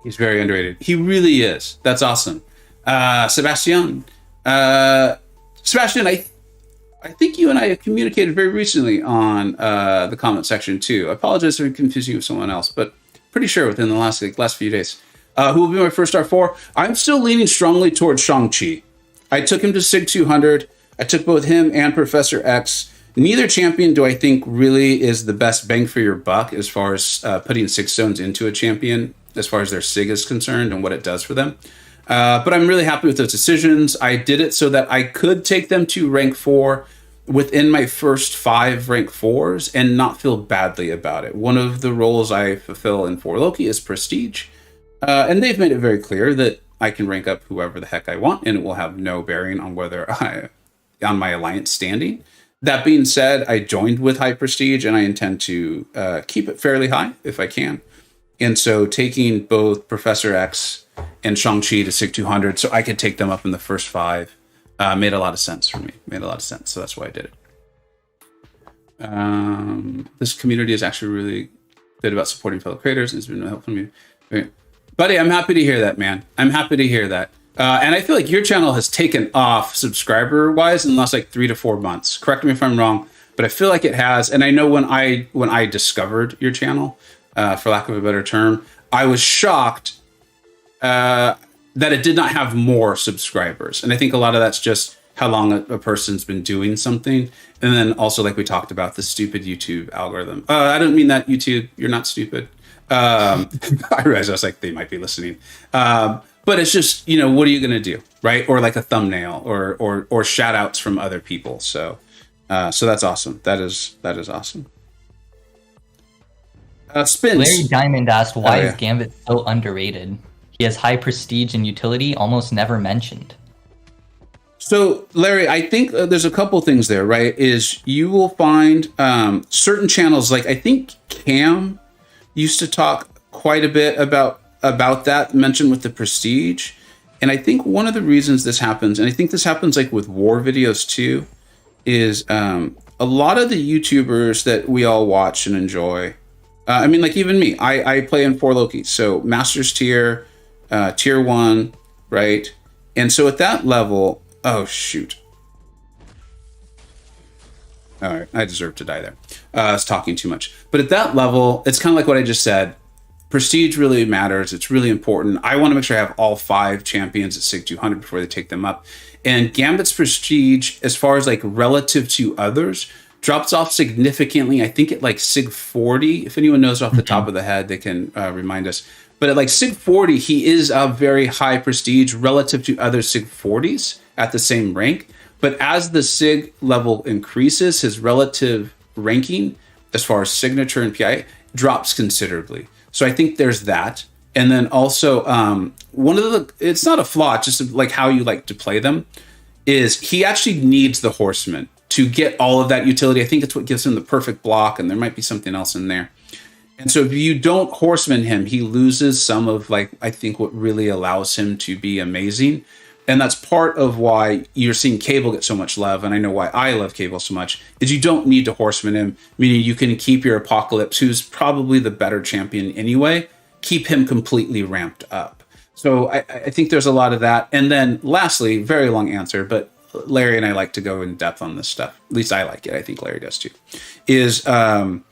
He's very underrated. He really is. That's awesome. Sebastian, I think you and I have communicated very recently on the comment section too. I apologize for confusing you with someone else, but pretty sure within the last few days. Who will be my first R4? I'm still leaning strongly towards Shang-Chi. I took him to Sig 200. I took both him and Professor X. Neither champion do I think really is the best bang for your buck as far as putting 6 stones into a champion, as far as their Sig is concerned and what it does for them. But I'm really happy with those decisions. I did it so that I could take them to rank 4 within my first 5 rank 4s and not feel badly about it. One of the roles I fulfill in 4 Loki is Prestige. And they've made it very clear that I can rank up whoever the heck I want, and it will have no bearing on on my alliance standing. That being said, I joined with high Prestige, and I intend to keep it fairly high if I can. And so taking both Professor X and Shang-Chi to Sig 200 so I could take them up in the first 5 made a lot of sense for me. So that's why I did it. This community is actually really good about supporting fellow creators. It's been really helpful me. Buddy, I'm happy to hear that, man. I'm happy to hear that. And I feel like your channel has taken off subscriber-wise in the last 3 to 4 months. Correct me if I'm wrong, but I feel like it has. And I know when I discovered your channel, for lack of a better term, I was shocked that it did not have more subscribers. And I think a lot of that's just how long a person's been doing something. And then also, like we talked about, the stupid YouTube algorithm. I don't mean that, YouTube. You're not stupid. I realized I was like, they might be listening. But it's just, what are you going to do, right? Or like a thumbnail or shout outs from other people. So that's awesome. That is awesome. Spins. Larry Diamond asked, why is Gambit so underrated? He has high prestige and utility, almost never mentioned. So, Larry, I think there's a couple things there, right? Is you will find certain channels, like I think Cam used to talk quite a bit about that, mentioned with the prestige. And I think one of the reasons this happens, and I think this happens like with war videos too, is a lot of the YouTubers that we all watch and enjoy. I mean, like even me, I play in 4 Loki. So Masters tier, tier 1, right? And so at that level, oh shoot. All right, I deserve to die there. I was talking too much. But at that level, it's kind of like what I just said. Prestige really matters. It's really important. I want to make sure I have all 5 champions at SIG 200 before they take them up. And Gambit's prestige, as far as like relative to others, drops off significantly. I think at like SIG 40, if anyone knows off the top of the head, they can remind us. But at like SIG 40, he is a very high prestige relative to other SIG 40s at the same rank. But as the SIG level increases, his relative ranking, as far as signature and PI, drops considerably. So I think there's that. And then also, one of the, it's not a flaw, it's just like how you like to play them, is he actually needs the horseman to get all of that utility. I think that's what gives him the perfect block, and there might be something else in there. And so if you don't horseman him, he loses some of, like, I think what really allows him to be amazing. And that's part of why you're seeing Cable get so much love, and I know why I love Cable so much, is you don't need to horseman him, meaning you can keep your Apocalypse, who's probably the better champion anyway, keep him completely ramped up. So I think there's a lot of that. And then lastly, very long answer, but Larry and I like to go in depth on this stuff. At least I like it. I think Larry does too. Is Gambit,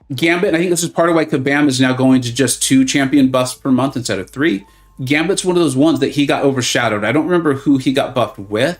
and I think this is part of why Kabam is now going to just 2 champion buffs per month instead of 3. Gambit's one of those ones that he got overshadowed. I don't remember who he got buffed with,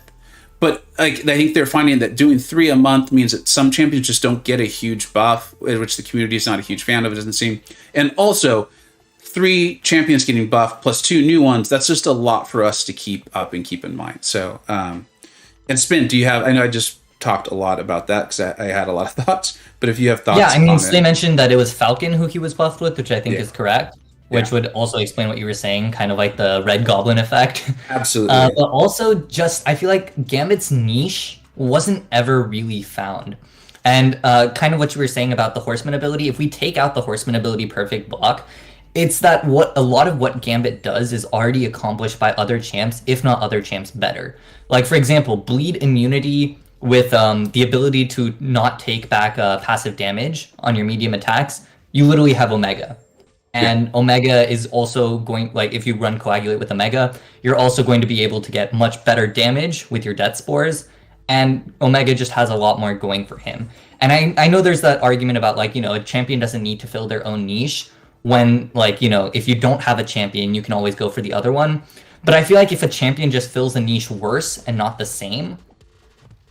but like I think they're finding that doing 3 a month means that some champions just don't get a huge buff, which the community is not a huge fan of, it doesn't seem. And also, 3 champions getting buffed plus 2 new ones, that's just a lot for us to keep up and keep in mind. So, and Spin, do you have, I know I just talked a lot about that because I had a lot of thoughts, but if you have thoughts. Yeah, I mean, they mentioned that it was Falcon who he was buffed with, which I think is correct. Which would also explain what you were saying, kind of like the Red Goblin effect. Absolutely. But also just, I feel like Gambit's niche wasn't ever really found. And kind of what you were saying about the Horseman ability, if we take out the Horseman ability perfect block, it's that what a lot of what Gambit does is already accomplished by other champs, if not other champs better. Like, for example, bleed immunity with the ability to not take back passive damage on your medium attacks, you literally have Omega. And Omega is also going, like, if you run Coagulate with Omega, you're also going to be able to get much better damage with your Death Spores. And Omega just has a lot more going for him. And I know there's that argument about, like, you know, a champion doesn't need to fill their own niche when, like, you know, if you don't have a champion, you can always go for the other one. But I feel like if a champion just fills a niche worse and not the same,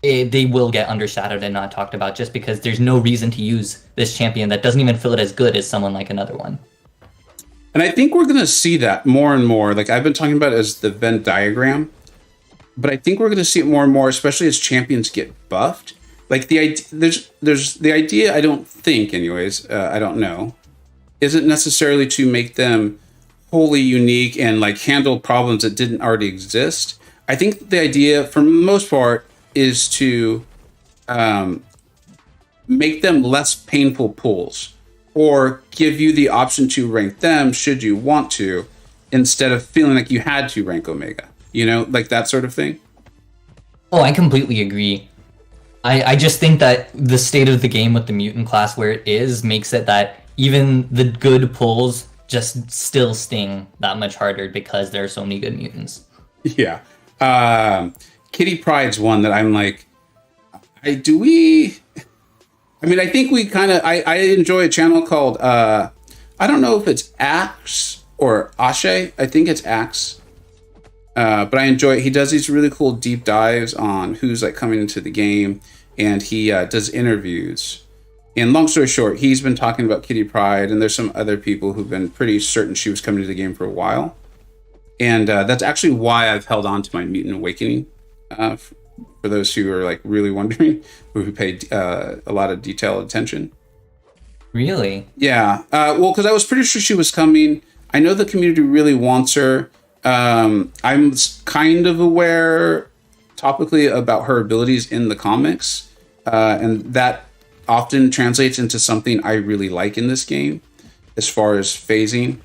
they will get undershadowed and not talked about just because there's no reason to use this champion that doesn't even fill it as good as someone like another one. And I think we're going to see that more and more. Like I've been talking about it as the Venn diagram, but I think we're going to see it more and more, especially as champions get buffed. Like there's the idea. I don't think, anyways. I don't know. Isn't necessarily to make them wholly unique and like handle problems that didn't already exist. I think the idea, for the most part, is to make them less painful pulls, or give you the option to rank them should you want to, instead of feeling like you had to rank Omega. You know, like that sort of thing. Oh, I completely agree. I just think that the state of the game with the mutant class where it is makes it that even the good pulls just still sting that much harder because there are so many good mutants. Yeah. Kitty Pride's one that I'm like, I think we kind of, I enjoy a channel called, I don't know if it's Axe or Ashe. I think it's Axe. But I enjoy it. He does these really cool deep dives on who's like coming into the game, and he does interviews. And long story short, he's been talking about Kitty Pryde, and there's some other people who've been pretty certain she was coming to the game for a while. And that's actually why I've held on to my Mutant Awakening, for those who are like really wondering, who paid a lot of detailed attention. Really? Yeah. Well, because I was pretty sure she was coming. I know the community really wants her. I'm kind of aware topically about her abilities in the comics, and that often translates into something I really like in this game as far as phasing.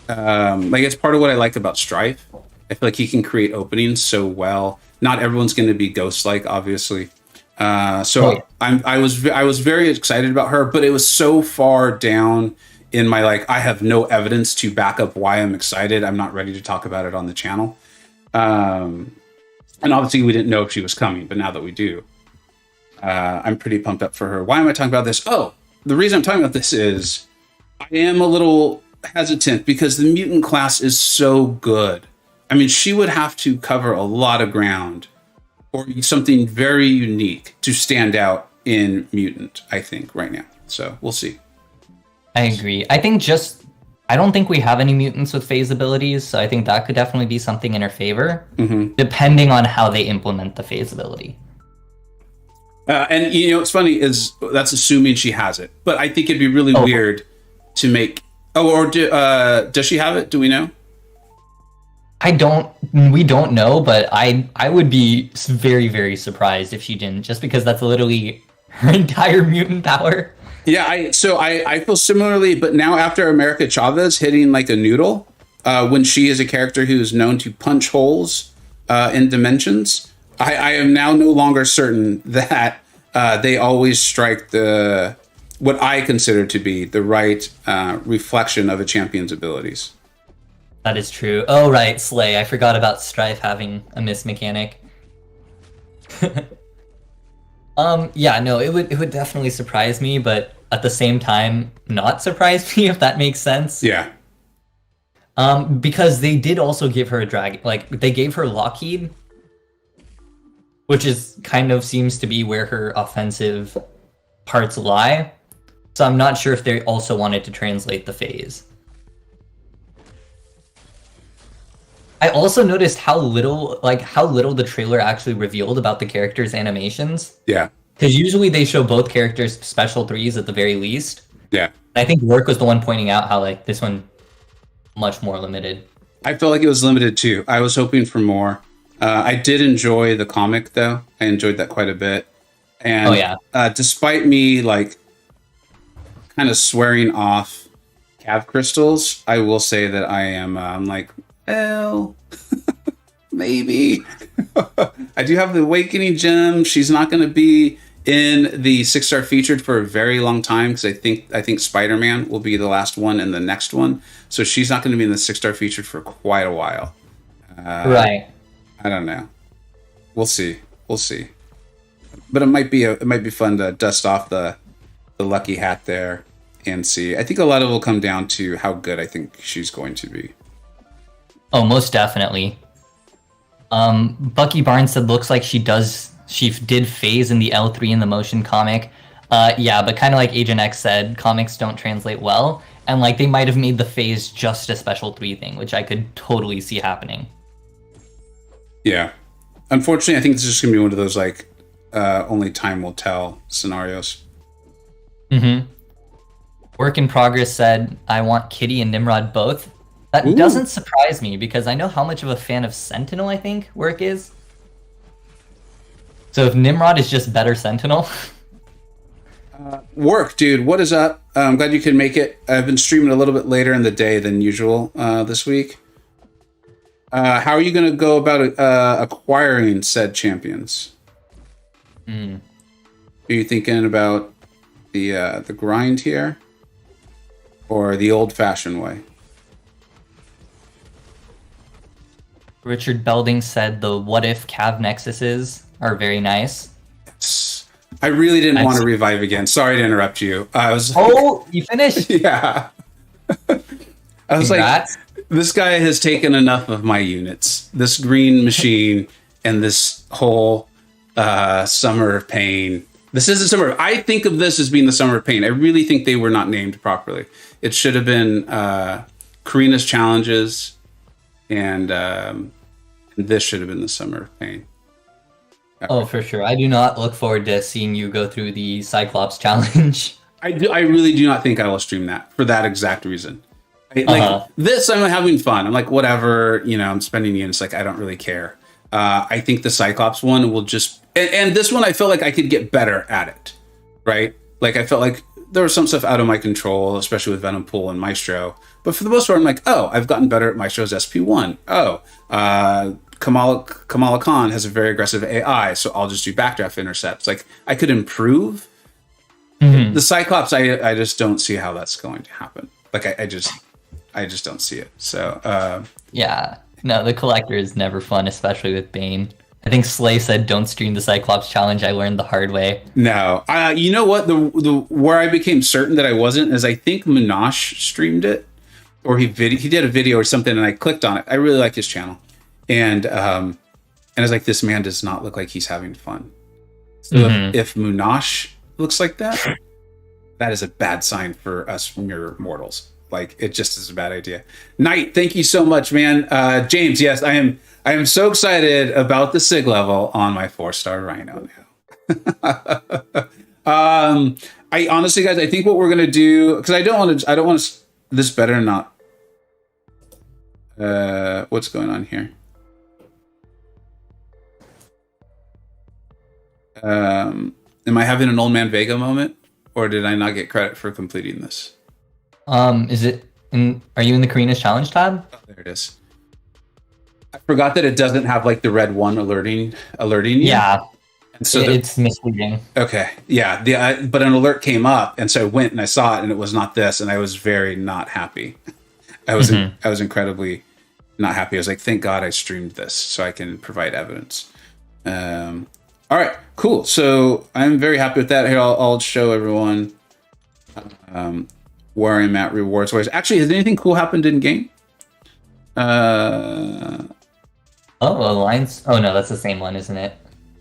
Like it's part of what I like about Strife. I feel like he can create openings so well. Not everyone's going to be Ghost-like, obviously. I was very excited about her, but it was so far down in my, like, I have no evidence to back up why I'm excited. I'm not ready to talk about it on the channel. And obviously we didn't know if she was coming, but now that we do. I'm pretty pumped up for her. Why am I talking about this? Oh, the reason I'm talking about this is I am a little hesitant because the mutant class is so good. I mean, she would have to cover a lot of ground or something very unique to stand out in mutant, I think, right now. So we'll see. I agree. I don't think we have any mutants with phase abilities, so I think that could definitely be something in her favor, depending on how they implement the phase ability. And what's funny is that's assuming she has it, but I think it'd be really weird to make. Does she have it? Do we know? We don't know, but I would be very, very surprised if she didn't, just because that's literally her entire mutant power. Yeah, I feel similarly, but now after America Chavez hitting like a noodle, when she is a character who is known to punch holes in dimensions, I am now no longer certain that they always strike what I consider to be the right reflection of a champion's abilities. That is true. Oh, right, Slay. I forgot about Strife having a miss mechanic. Yeah, no, it would definitely surprise me, but at the same time, not surprise me, if that makes sense. Yeah. Because they did also give her a dragon, like they gave her Lockheed, which is kind of seems to be where her offensive parts lie. So I'm not sure if they also wanted to translate the phase. I also noticed how little the trailer actually revealed about the characters' animations. Yeah. Because usually they show both characters' special threes at the very least. Yeah. I think Work was the one pointing out how like this one much more limited. I felt like it was limited too. I was hoping for more. I did enjoy the comic though. I enjoyed that quite a bit. And despite me like kind of swearing off Cav crystals, I will say that I am I'm like, well, maybe. I do have the Awakening Gem. She's not going to be in the 6-star featured for a very long time because I think Spider-Man will be the last one and the next one. So she's not going to be in the 6-star featured for quite a while. Right. I don't know. We'll see. But it might be fun to dust off the lucky hat there and see. I think a lot of it will come down to how good I think she's going to be. Oh, most definitely. Bucky Barnes said looks like she did phase in the L3 in the motion comic. Yeah, but kind of like Agent X said, comics don't translate well, and like they might have made the phase just a special 3 thing, which I could totally see happening. Yeah. Unfortunately, I think this is just going to be one of those like only time will tell scenarios. Work in Progress said, I want Kitty and Nimrod both. That doesn't surprise me because I know how much of a fan of Sentinel I think Work is. So if Nimrod is just better Sentinel. Work, dude, what is up? I'm glad you could make it. I've been streaming a little bit later in the day than usual this week. How are you going to go about acquiring said champions? Are you thinking about the grind here or the old-fashioned way? Richard Belding said the what if Cav Nexuses are very nice. I really didn't want to revive again. Sorry to interrupt you. You finished? Yeah. I was Congrats. Like, this guy has taken enough of my units. This green machine and this whole Summer of Pain. This isn't Summer. I think of this as being the Summer of Pain. I really think they were not named properly. It should have been Carina's Challenges. And this should have been the Summer of Pain. Oh, for sure. I do not look forward to seeing you go through the Cyclops challenge. I really do not think I will stream that for that exact reason. This, I'm having fun. I'm like, whatever, I'm spending units. Like, I don't really care. I think the Cyclops one will just... And this one, I feel like I could get better at it, right? Like, I felt like there was some stuff out of my control, especially with Venom Pool and Maestro. But for the most part, I'm like, oh, I've gotten better at Maestro's SP1. Oh, Kamala Khan has a very aggressive AI, so I'll just do backdraft intercepts. Like, I could improve. The Cyclops, I just don't see how that's going to happen. Like, I just don't see it. So, yeah. No, the Collector is never fun, especially with Bane. I think Slay said, "Don't stream the Cyclops challenge. I learned the hard way." No, you know what? The where I became certain that I wasn't is I think Minash streamed it, or he did a video or something, and I clicked on it. I really like his channel, and I was like, this man does not look like he's having fun. So if Minash looks like that, that is a bad sign for us mere mortals. Like, it just is a bad idea. Knight, thank you so much, man. James, yes, I am so excited about the SIG level on my 4-star Rhino now. I honestly, guys, I think what we're gonna do, because I don't want to. This better not. What's going on here? Am I having an old man Vega moment, or did I not get credit for completing this? Is it are you in the Carina's challenge tab? Oh, there it is. I forgot that it doesn't have like the red one alerting you. Yeah. And so it's misleading. Okay. Yeah. But an alert came up, and so I went and I saw it, and it was not this, and I was very not happy. I was incredibly not happy. I was like, thank God I streamed this so I can provide evidence. All right, cool. So I'm very happy with that. Here, I'll show everyone where I'm at rewards-wise. Actually, has anything cool happened in game? Alliance. Oh no, that's the same one, isn't it?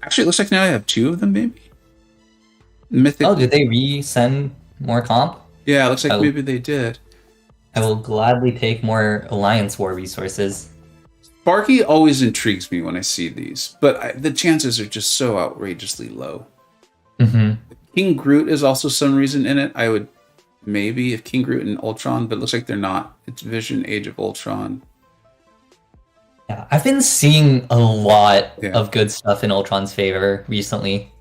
Actually, it looks like now I have 2 of them, maybe. Mythic. Oh, did they resend more comp? Yeah, it looks like maybe they did. I will gladly take more Alliance War resources. Sparky always intrigues me when I see these, but the chances are just so outrageously low. King Groot is also some reason in it. I would maybe if King Groot and Ultron, but it looks like they're not. It's Vision, Age of Ultron. Yeah, I've been seeing a lot of good stuff in Ultron's favor recently.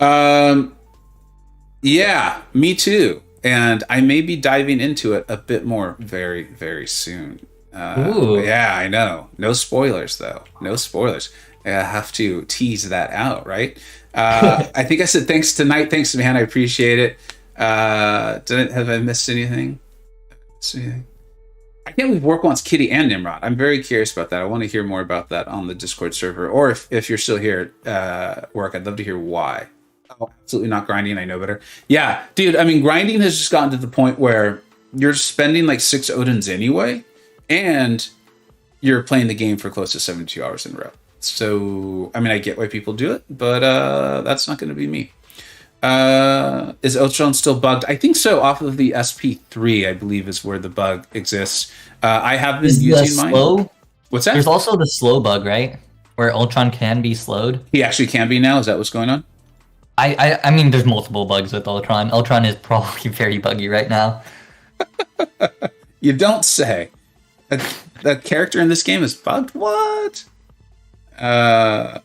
Yeah, me too. And I may be diving into it a bit more very, very soon. Yeah, I know. No spoilers, though. No spoilers. I have to tease that out, right? I think I said thanks tonight. Thanks, man. I appreciate it. Have I missed anything? I can't believe Work wants Kitty and Nimrod. I'm very curious about that. I want to hear more about that on the Discord server. Or if you're still here, Work, I'd love to hear why. Oh, absolutely not grinding. I know better. Yeah, dude. I mean, grinding has just gotten to the point where you're spending like 6 Odins anyway, and you're playing the game for close to 72 hours in a row. So, I mean, I get why people do it, but that's not going to be me. Is Ultron still bugged? I think so. Off of the SP3, I believe, is where the bug exists. I have been using mine. Slow? What's that? There's also the slow bug, right? Where Ultron can be slowed. He actually can be now. Is that what's going on? I mean, there's multiple bugs with Ultron. Ultron is probably very buggy right now. You don't say. The character in this game is bugged? What? I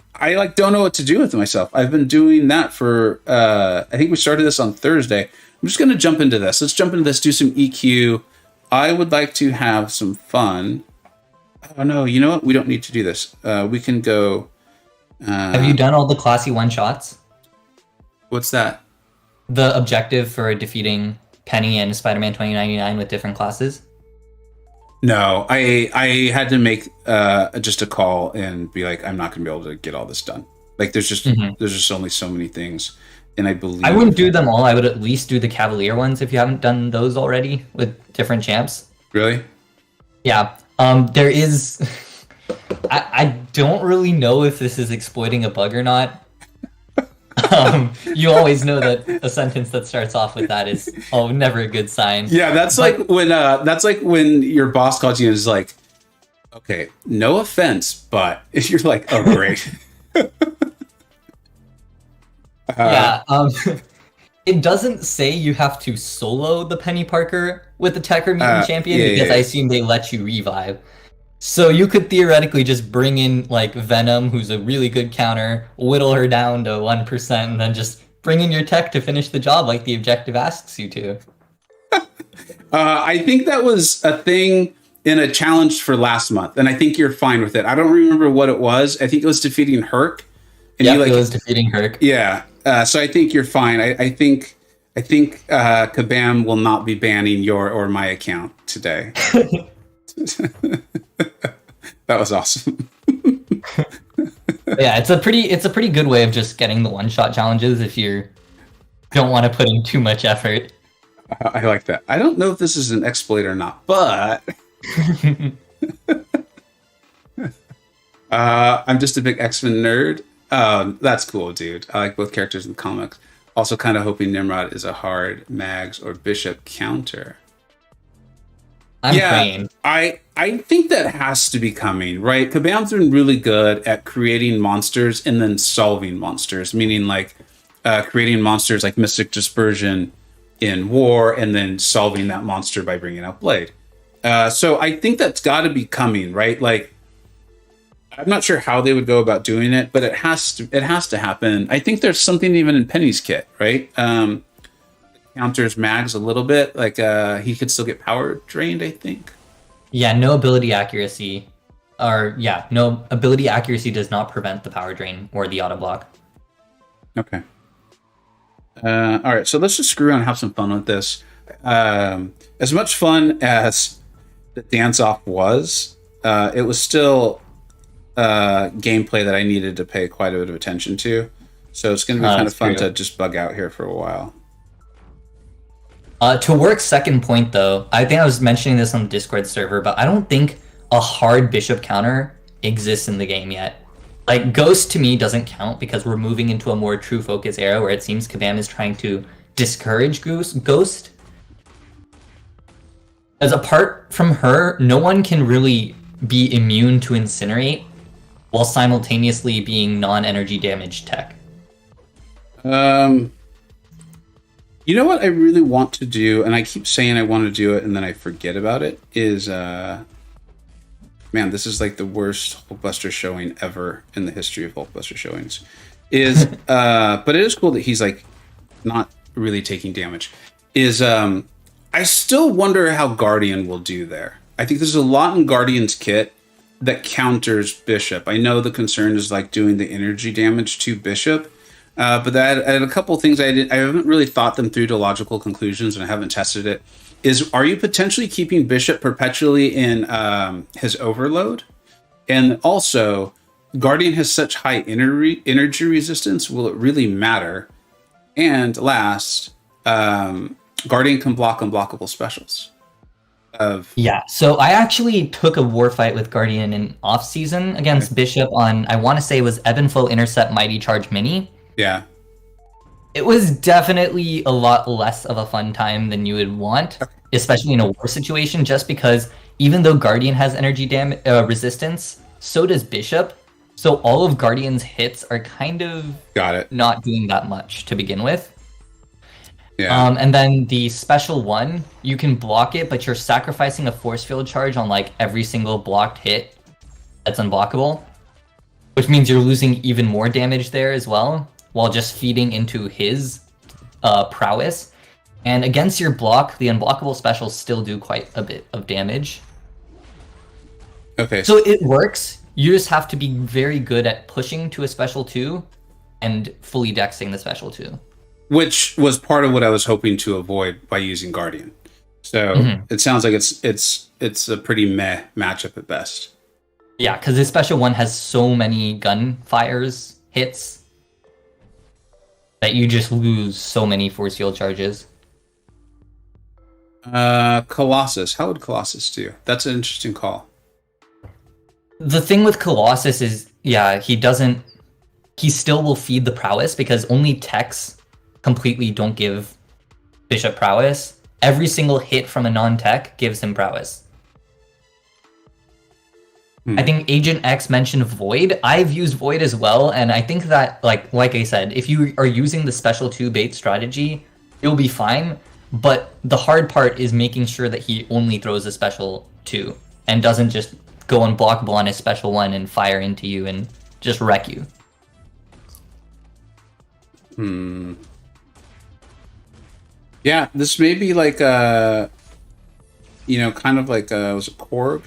don't know what to do with myself. I've been doing that for I think we started this on Thursday. I'm just gonna jump into this. Let's jump into this, do some EQ. I would like to have some fun. Oh no, you know what? We don't need to do this. We can go Have you done all the classy one-shots? What's that? The objective for defeating Penny and Spider-Man 2099 with different classes? No, I had to make just a call and be like, I'm not going to be able to get all this done. Like, there's just only so many things, and I believe I wouldn't do them all. I would at least do the Cavalier ones if you haven't done those already with different champs. Really? Yeah. There is. I don't really know if this is exploiting a bug or not. You always know that a sentence that starts off with that is never a good sign. Yeah, that's like when your boss calls you and is like, okay, no offense, but you're like, oh great. It doesn't say you have to solo the Penny Parker with the Tech or Mutant Champion because I assume they let you revive. So you could theoretically just bring in like Venom, who's a really good counter, whittle her down to 1%, and then just bring in your tech to finish the job like the objective asks you to. I think that was a thing in a challenge for last month, and I think you're fine with it. I don't remember what it was. I think it was defeating Herc. Yeah, it was defeating Herc. Yeah, so I think you're fine. I think Kabam will not be banning your or my account today. That was awesome. Yeah, it's a pretty good way of just getting the one-shot challenges if you don't want to put in too much effort. I like that. I don't know if this is an exploit or not, but I'm just a big X-Men nerd. That's cool, dude. I like both characters in the comics. Also kind of hoping Nimrod is a hard Mags or Bishop counter. I'm praying. I think that has to be coming, right? Kabam's been really good at creating monsters and then solving monsters, meaning like creating monsters like Mystic Dispersion in War and then solving that monster by bringing out Blade. So I think that's got to be coming, right? Like, I'm not sure how they would go about doing it, but it has to happen. I think there's something even in Penny's kit, right? Counters Mags a little bit, like he could still get power drained, I think. Yeah, no ability accuracy does not prevent the power drain or the auto block. Okay. All right, so let's just screw around and have some fun with this. As much fun as the dance-off was, it was still gameplay that I needed to pay quite a bit of attention to. So it's going to be kind of fun to just bug out here for a while. To Work's second point, though, I think I was mentioning this on the Discord server, but I don't think a hard Bishop counter exists in the game yet. Like, Ghost to me doesn't count because we're moving into a more true focus era where it seems Kabam is trying to discourage Ghost. As apart from her, no one can really be immune to Incinerate while simultaneously being non-energy damage tech. You know what I really want to do, and I keep saying I want to do it and then I forget about it, is man, this is like the worst Hulkbuster showing ever in the history of Hulkbuster showings. But it is cool that he's like not really taking damage. I still wonder how Guardian will do there. I think there's a lot in Guardian's kit that counters Bishop. I know the concern is like doing the energy damage to Bishop. But I had a couple things I haven't really thought them through to logical conclusions, and I haven't tested it. Are you potentially keeping Bishop perpetually in his overload? And also, Guardian has such high energy resistance. Will it really matter? And last, Guardian can block unblockable specials. Yeah, so I actually took a war fight with Guardian in off season against Bishop on, I want to say it was Ebb and Flow Intercept Mighty Charge Mini. Yeah. It was definitely a lot less of a fun time than you would want, especially in a war situation, just because even though Guardian has energy resistance, so does Bishop. So all of Guardian's hits are kind of not doing that much to begin with. Yeah. And then the special one, you can block it, but you're sacrificing a force field charge on like every single blocked hit that's unblockable, which means you're losing even more damage there as well, while just feeding into his prowess. And against your block, the unblockable specials still do quite a bit of damage. Okay. So it works. You just have to be very good at pushing to a special 2 and fully dexing the special 2. Which was part of what I was hoping to avoid by using Guardian. So it sounds like it's a pretty meh matchup at best. Yeah, because this special one has so many gunfires hits that you just lose so many force field charges. Colossus. How would Colossus do? That's an interesting call. The thing with Colossus is, yeah, he still will feed the prowess because only techs completely don't give Bishop prowess. Every single hit from a non-tech gives him prowess. I think Agent X mentioned Void. I've used Void as well, and I think that, like I said, if you are using the special 2 bait strategy, you'll be fine. But the hard part is making sure that he only throws a special 2 and doesn't just go unblockable on his special 1 and fire into you and just wreck you. Yeah, this may be like kind of like was it Korg?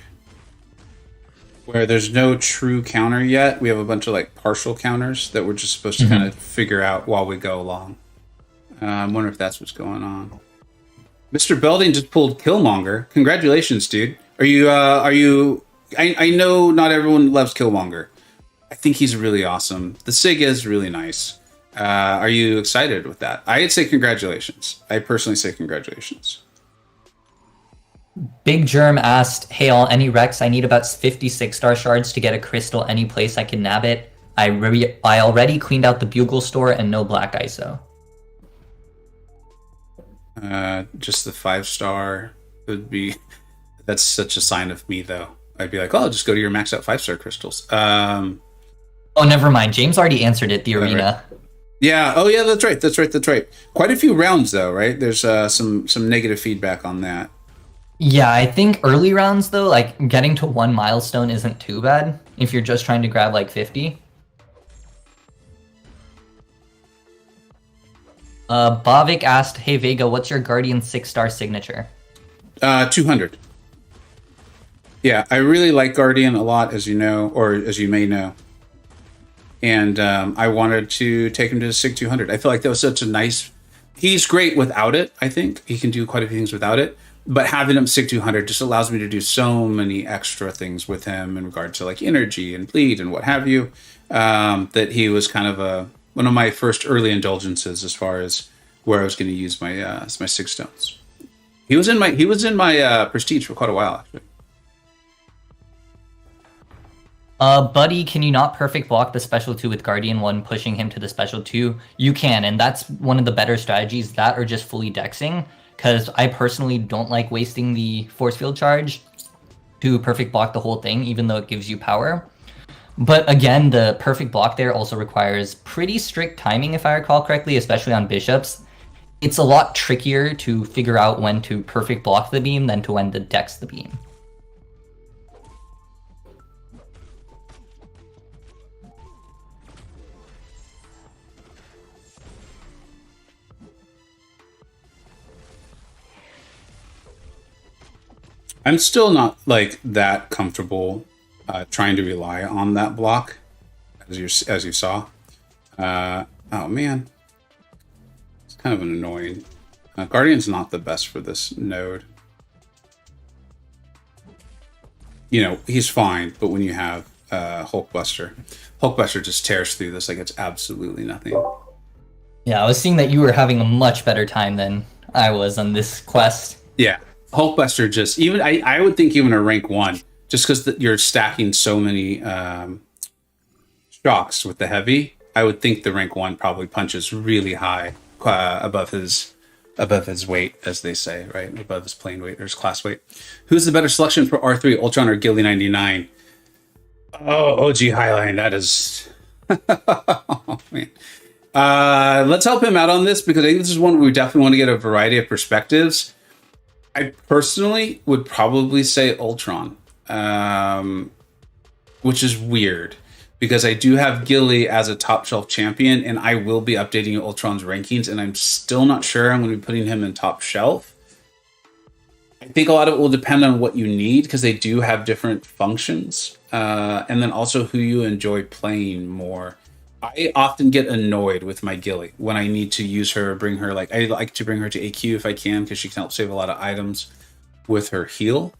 Where there's no true counter yet. We have a bunch of like partial counters that we're just supposed to kind of figure out while we go along. I wonder if that's what's going on. Mr. Belding just pulled Killmonger. Congratulations, dude. Are you I know not everyone loves Killmonger, I think he's really awesome. The SIG is really nice. Are you excited with that? I'd say congratulations. I personally say congratulations. Big Germ asked, "Hey all, any Rex? I need about 56 star shards to get a crystal any place I can nab it. I already cleaned out the Bugle store and no black ISO." Just the 5-star would be. That's such a sign of me, though. I'd be like, "Oh, just go to your maxed out 5-star crystals." Oh, never mind. James already answered it. The arena. Right. Yeah. Oh, yeah. That's right. Quite a few rounds, though, right? There's some negative feedback on that. Yeah, I think early rounds though, like getting to 1 milestone isn't too bad if you're just trying to grab like 50. Bavik asked, "Hey Vega, what's your Guardian 6-star signature?" 200. Yeah, I really like Guardian a lot, as you know, or as you may know. And I wanted to take him to SIG 200. I feel like that was such a nice... He's great without it, I think. He can do quite a few things without it. But having him SIG 200 just allows me to do so many extra things with him in regard to like energy and bleed and what have you. That he was kind of one of my first early indulgences as far as where I was going to use my 6 stones. He was in my prestige for quite a while, actually. Buddy, can you not perfect block the special 2 with Guardian 1 pushing him to the special 2? You can, and that's one of the better strategies, that or just fully dexing, because I personally don't like wasting the force field charge to perfect block the whole thing, even though it gives you power. But again, the perfect block there also requires pretty strict timing, if I recall correctly, especially on bishops. It's a lot trickier to figure out when to perfect block the beam than to when to dex the beam. I'm still not like that comfortable trying to rely on that block, as you saw. Oh man, it's kind of an annoying. Guardian's not the best for this node. You know, he's fine, but when you have Hulkbuster just tears through this like it's absolutely nothing. Yeah, I was seeing that you were having a much better time than I was on this quest. Yeah. Hulkbuster just even I would think even a rank 1 just because you're stacking so many shocks with the heavy. I would think the rank 1 probably punches really high above his weight, as they say, right? Above his plane weight or his class weight. Who's the better selection for R3, Ultron or Gilly 99? Oh, OG Highline, that is. Oh, man. Let's help him out on this because I think this is one where we definitely want to get a variety of perspectives. I personally would probably say Ultron, which is weird because I do have Gilly as a top shelf champion and I will be updating Ultron's rankings and I'm still not sure I'm going to be putting him in top shelf. I think a lot of it will depend on what you need because they do have different functions and then also who you enjoy playing more. I often get annoyed with my Gilly when I need to use her, bring her, like, I like to bring her to AQ if I can, because she can help save a lot of items with her heal.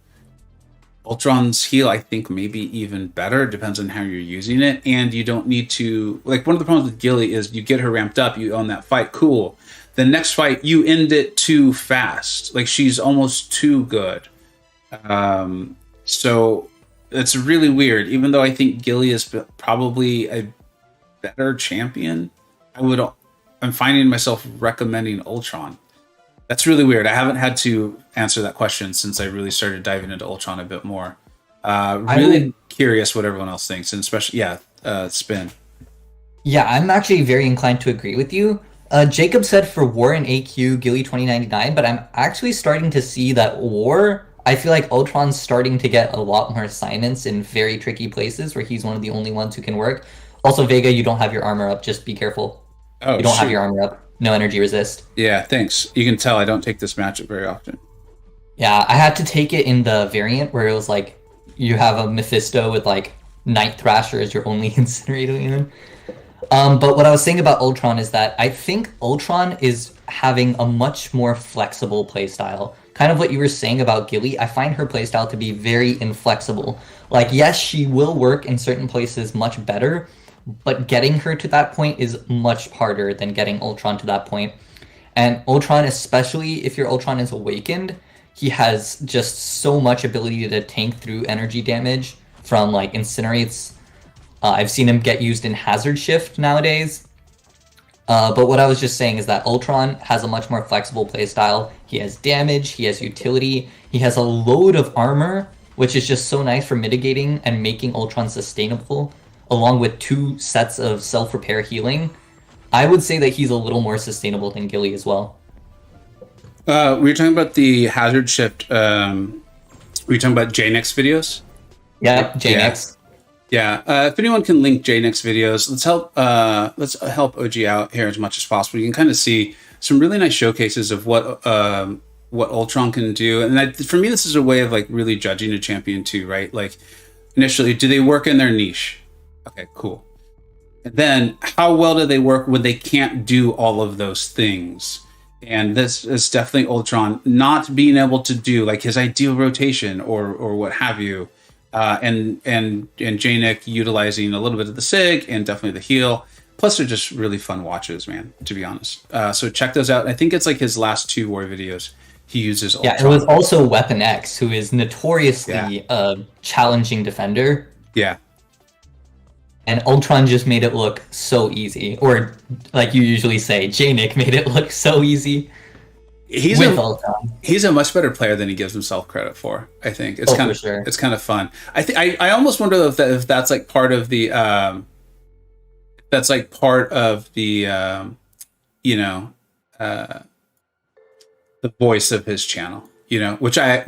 Ultron's heal, I think, maybe even better, depends on how you're using it, and you don't need to, like, one of the problems with Gilly is you get her ramped up, you own that fight, cool. The next fight, you end it too fast. Like, she's almost too good. So, it's really weird, even though I think Gilly is probably a better champion, I'm finding myself recommending Ultron. That's really weird. I haven't had to answer that question since I really started diving into Ultron a bit more. Really curious what everyone else thinks, and especially, Spin. Yeah, I'm actually very inclined to agree with you. Jacob said for War and AQ, Gilly 2099, but I'm actually starting to see that War, I feel like Ultron's starting to get a lot more assignments in very tricky places where he's one of the only ones who can work. Also, Vega, you don't have your armor up. Just be careful. Oh, you don't have your armor up. No energy resist. Yeah, thanks. You can tell I don't take this matchup very often. Yeah, I had to take it in the variant where it was like you have a Mephisto with like Night Thrasher as your only incinerator unit. But what I was saying about Ultron is that I think Ultron is having a much more flexible playstyle kind of what you were saying about Gilly, I find her playstyle to be very inflexible. Like, yes, she will work in certain places much better, but getting her to that point is much harder than getting Ultron to that point. And Ultron, especially if your Ultron is awakened, he has just so much ability to tank through energy damage from like incinerates. I've seen him get used in Hazard Shift nowadays. But what I was just saying is that Ultron has a much more flexible playstyle. He has damage, he has utility, he has a load of armor, which is just so nice for mitigating and making Ultron sustainable, along with 2 sets of self-repair healing. I would say that he's a little more sustainable than Gilly as well. Were you talking about the Hazard Shift? Were you talking about JNX videos? Yeah, JNX. Yeah. If anyone can link JNX videos, let's help OG out here as much as possible. You can kind of see some really nice showcases of what Ultron can do. And for me, this is a way of like really judging a champion too, right? Like initially, do they work in their niche? Okay, cool. And then how well do they work when they can't do all of those things? And this is definitely Ultron not being able to do like his ideal rotation or what have you. And Janik utilizing a little bit of the SIG and definitely the heal. Plus, they're just really fun watches, man, to be honest. So check those out. I think it's like his last 2 war videos. He uses Ultron. Yeah, it was also Weapon X, who is notoriously a challenging defender. Yeah. And Ultron just made it look so easy. Or, like you usually say, Janik made it look so easy. He's a much better player than he gives himself credit for. I think it's it's kind of fun. I almost wonder though if that's like part of the the voice of his channel. Which I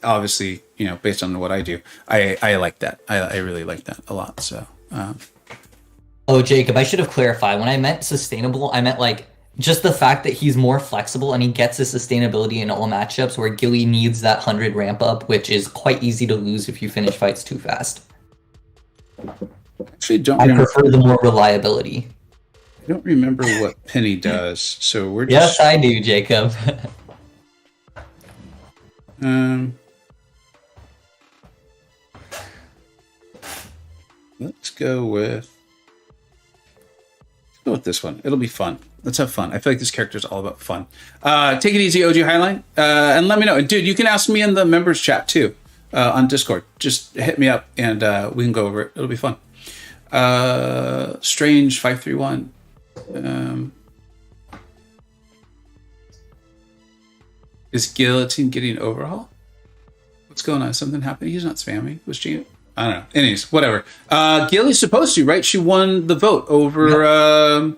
obviously based on what I do, I like that. I really like that a lot. So. Oh, Jacob, I should have clarified. When I meant sustainable, I meant like. Just the fact that he's more flexible and he gets his sustainability in all matchups where Gilly needs that 100 ramp up, which is quite easy to lose if you finish fights too fast. Actually, I prefer the more reliability. I don't remember what Penny does, so we're just... Yes, I do, Jacob. Let's go with this one. It'll be fun. Let's have fun. I feel like this character is all about fun. Take it easy, OG Highline, and let me know. And dude, you can ask me in the members chat too on Discord. Just hit me up and we can go over it. It'll be fun. Strange 531. Is Guillotine getting overhaul? What's going on? Something happened? He's not spamming. Was Gina? I don't know. Anyways, whatever. Gilly's supposed to, right? She won the vote over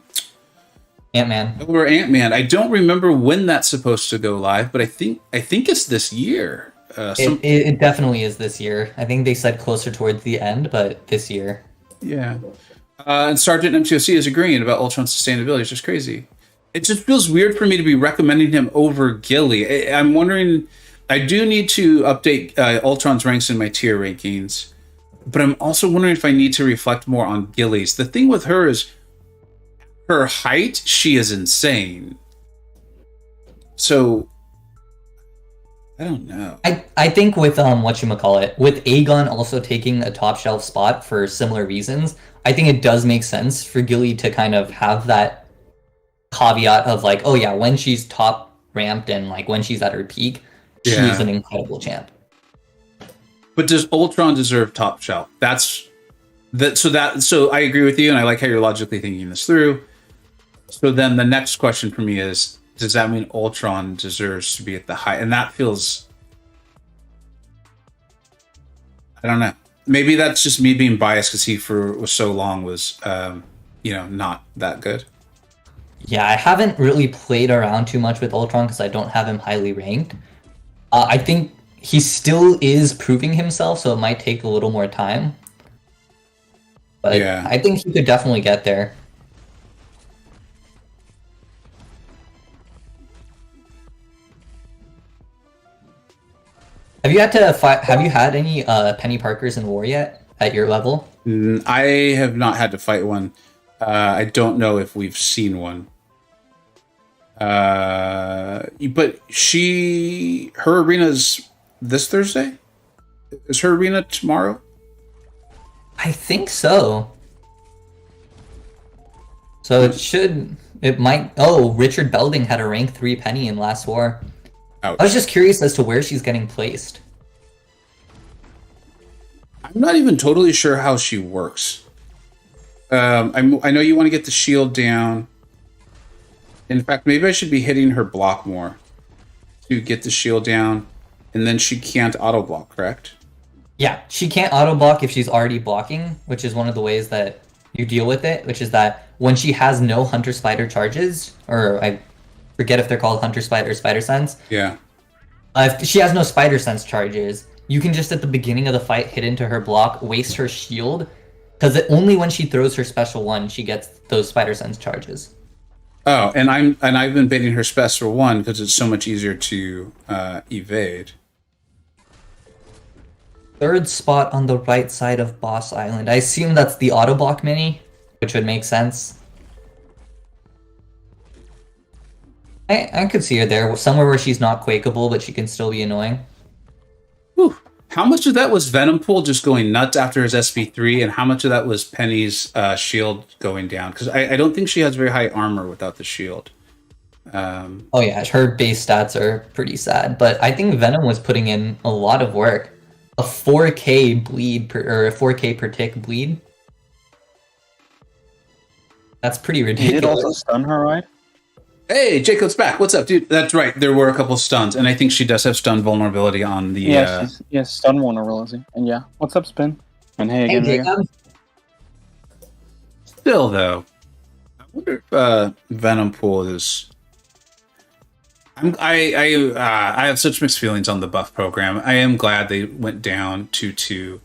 Ant-Man. Over Ant-Man. I don't remember when that's supposed to go live, but I think it's this year. It definitely is this year. I think they said closer towards the end, but this year. Yeah. And Sergeant MCoC is agreeing about Ultron sustainability. It's just crazy. It just feels weird for me to be recommending him over Gilly. I'm wondering... I do need to update Ultron's ranks in my tier rankings, but I'm also wondering if I need to reflect more on Gilly's. The thing with her is her height, she is insane. So I don't know. I think with whatchamacallit, with Aegon also taking a top shelf spot for similar reasons, I think it does make sense for Gilly to kind of have that caveat of like, oh yeah, when she's top ramped and like when she's at her peak, she's an incredible champ. But does Ultron deserve top shelf? So I agree with you, and I like how you're logically thinking this through. So then the next question for me is, does that mean Ultron deserves to be at the high? And that feels... I don't know. Maybe that's just me being biased because he for so long was, not that good. Yeah, I haven't really played around too much with Ultron because I don't have him highly ranked. I think he still is proving himself, so it might take a little more time. But yeah. I think he could definitely get there. Have you had to fight? Have you had any Penny Parkers in war yet at your level? I have not had to fight one. I don't know if we've seen one. But her arena's this Thursday. Is her arena tomorrow? I think so. So it might. Oh, Richard Belding had a rank 3 penny in last war. Ouch. I was just curious as to where she's getting placed. I'm not even totally sure how she works. I know you want to get the shield down. In fact, maybe I should be hitting her block more to get the shield down, and then she can't auto block, correct? Yeah, she can't auto block if she's already blocking, which is one of the ways that you deal with it, which is that when she has no Hunter Spider charges, or I forget if they're called Hunter Spider or Spider Sense. Yeah. If she has no Spider Sense charges, you can just at the beginning of the fight hit into her block, waste her shield, because only when she throws her special one she gets those Spider Sense charges. Oh, and I've been baiting her special one because it's so much easier to evade. Third spot on the right side of Boss Island. I assume that's the auto block mini, which would make sense. I could see her there, somewhere where she's not quakeable, but she can still be annoying. Whew. How much of that was Venom Pool just going nuts after his SP3, and how much of that was Penny's shield going down? Because I don't think she has very high armor without the shield. Oh yeah, her base stats are pretty sad, but I think Venom was putting in a lot of work. A 4k bleed or a 4k per tick bleed. That's pretty He ridiculous. did also stun her, right? Hey, Jacob's back. What's up, dude? That's right. There were a couple stuns, and I think she does have stun vulnerability on the. Yeah, she's stun vulnerability. And yeah, what's up, Spin? And hey again, Jacob. Still, though, I wonder if Venom Pool is. I have such mixed feelings on the buff program. I am glad they went down to 2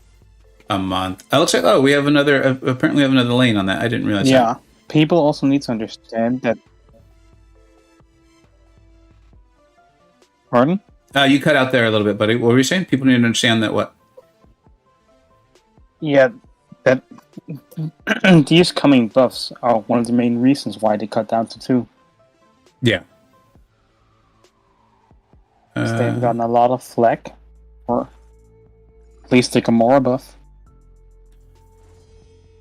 a month. It looks like we have apparently have another lane on that. I didn't realize. Yeah, that. people also need to understand that. Pardon? You cut out there a little bit, buddy. What were you saying? People need to understand that what? Yeah, that these coming buffs are one of the main reasons why they cut down to 2. Yeah. They've gotten a lot of flack for at least the Gamora buff.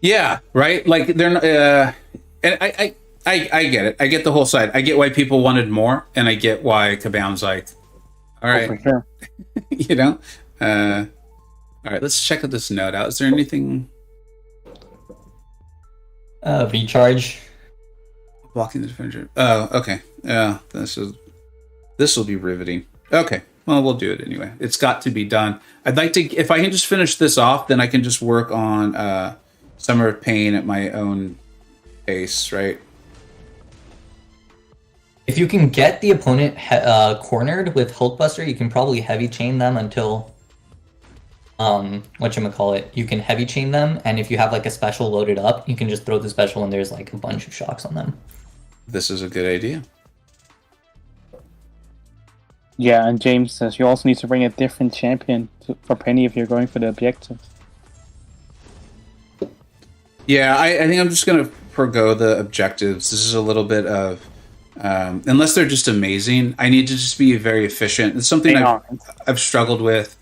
Yeah, right. Like they're not, and I get it. I get the whole side. I get why people wanted more, and I get why Kabam's like, all right, for sure. you know. All right, let's check this note out. Is there anything Recharge. blocking the defender? Oh, okay. Yeah, this will be riveting. Okay, well, we'll do it anyway. It's got to be done. I'd like to, if I can just finish this off, then I can just work on Summer of Pain at my own pace, right? If you can get the opponent cornered with Hulkbuster, you can probably heavy chain them until whatchamacallit, you can heavy chain them, and if you have like a special loaded up, you can just throw the special and there's like a bunch of shocks on them. This is a good idea. Yeah, and James says you also need to bring a different champion for Penny if you're going for the objective. Yeah, I think I'm just going to forgo the objectives. This is a little bit of, unless they're just amazing, I need to just be very efficient. It's something I've struggled with.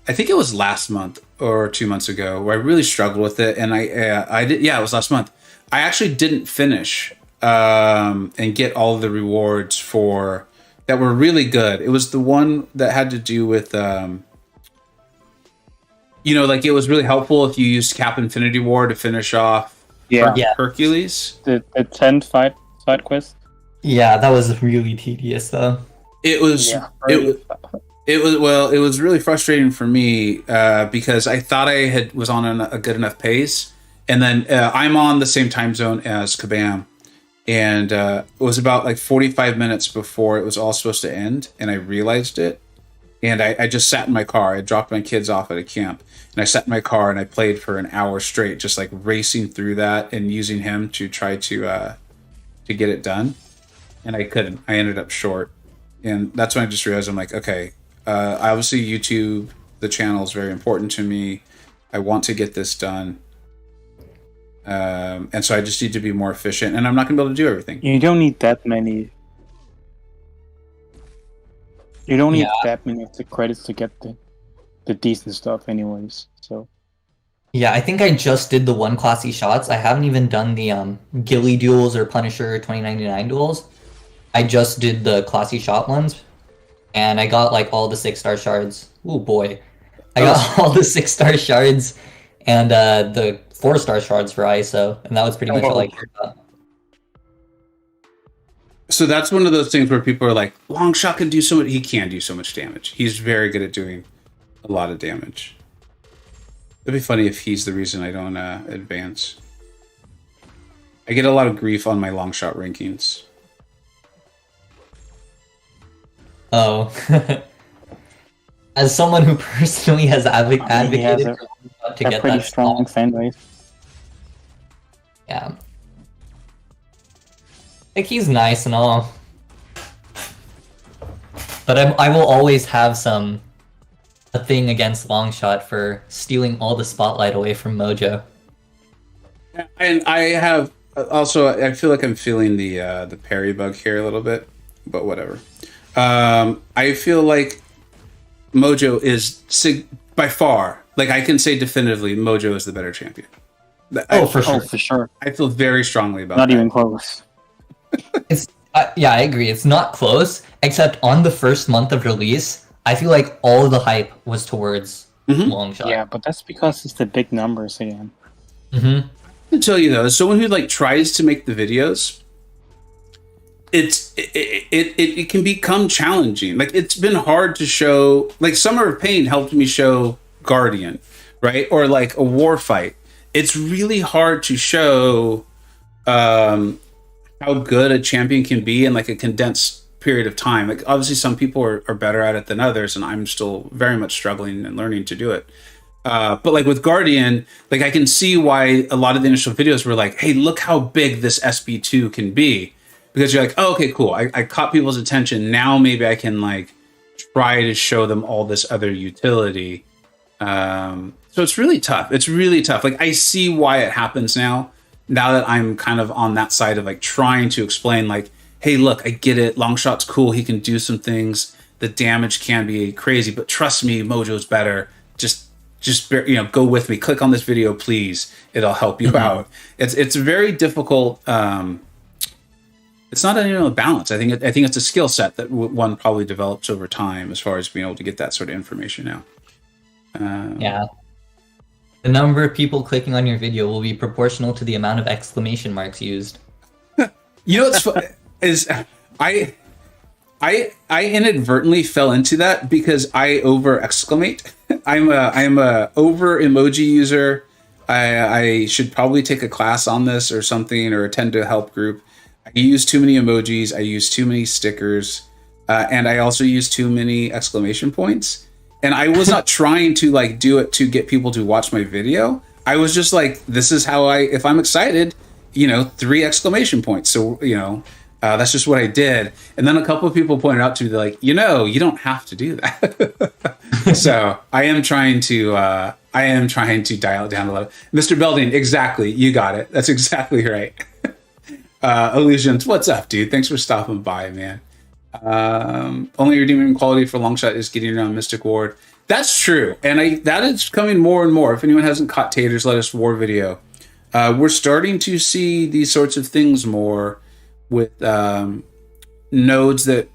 I think it was last month or 2 months ago where I really struggled with it. And I did, yeah, it was last month. I actually didn't finish and get all of the rewards that were really good. It was the one that had to do with, like it was really helpful if you used Cap Infinity War to finish off Hercules. The 10 side quest. Yeah, that was really tedious though. It was. It was really frustrating for me because I thought I was on a good enough pace, and then I'm on the same time zone as Kabam, and it was about like 45 minutes before it was all supposed to end, and I realized it, and I just sat in my car. I dropped my kids off at a camp, and I sat in my car and I played for an hour straight, just like racing through that and using him to try to get it done, and I couldn't. I ended up short, and that's when I just realized I'm like, okay. Obviously, YouTube, the channel is very important to me. I want to get this done. And so I just need to be more efficient. And I'm not going to be able to do everything. You don't need that many You don't need Yeah. that many of the credits to get the decent stuff, anyways. So Yeah, I think I just did the one classy shots. I haven't even done the Gilly duels or Punisher 2099 duels. I just did the classy shot ones, and I got like all the 6-star shards. Oh boy, I got all the 6-star shards and the 4-star shards for ISO, and that was pretty much all I cared about. So that's one of those things where people are like, long shot can do so much. He can do so much damage. He's very good at doing a lot of damage. It'd be funny if he's the reason I don't advance. I get a lot of grief on my long shot rankings. Oh. As someone who personally has advocated for Longshot to get pretty that strong fan base. Yeah. Like, he's nice and all. But I will always have a thing against Longshot for stealing all the spotlight away from Mojo. And I have also, I feel like I'm feeling the parry bug here a little bit, but whatever. I feel like Mojo is by far, like I can say definitively, Mojo is the better champion. For sure. I feel very strongly about that. Not even close. It's yeah, I agree. It's not close, except on the first month of release, I feel like all the hype was towards Longshot. Yeah, but that's because it's the big numbers again. To tell you though, as someone who like tries to make the videos, it can become challenging. Like, it's been hard to show. Like, Summer of Pain helped me show Guardian, right? Or like a war fight. It's really hard to show how good a champion can be in like a condensed period of time. Like, obviously some people are better at it than others, and I'm still very much struggling and learning to do it. But like with Guardian, like I can see why a lot of the initial videos were like, hey, look how big this SB2 can be. Because you're like, oh, okay, cool. I caught people's attention. Now maybe I can like try to show them all this other utility. So it's really tough. It's really tough. Like, I see why it happens now that I'm kind of on that side of like trying to explain like, hey, look, I get it. Longshot's cool. He can do some things. The damage can be crazy, but trust me, Mojo's better. Just go with me. Click on this video, please. It'll help you out. It's very difficult. It's not a balance. I think it's a skill set that one probably develops over time as far as being able to get that sort of information now. Yeah. The number of people clicking on your video will be proportional to the amount of exclamation marks used. You know what's fun is I inadvertently fell into that because I over exclamate. I'm a over emoji user. I should probably take a class on this or something, or attend a help group. I use too many emojis. I use too many stickers, and I also use too many exclamation points. And I was not trying to like do it to get people to watch my video. I was just like, this is how if I'm excited, 3 exclamation points. So, that's just what I did. And then a couple of people pointed out to me, they're like, you don't have to do that. So I am trying to dial it down a little. Mr. Belding, exactly. You got it. That's exactly right. Illusions, what's up, dude? Thanks for stopping by, man. Only redeeming quality for Longshot is getting around Mystic Ward. That's true, and that is coming more and more. If anyone hasn't caught Tater's latest war video, we're starting to see these sorts of things more with nodes that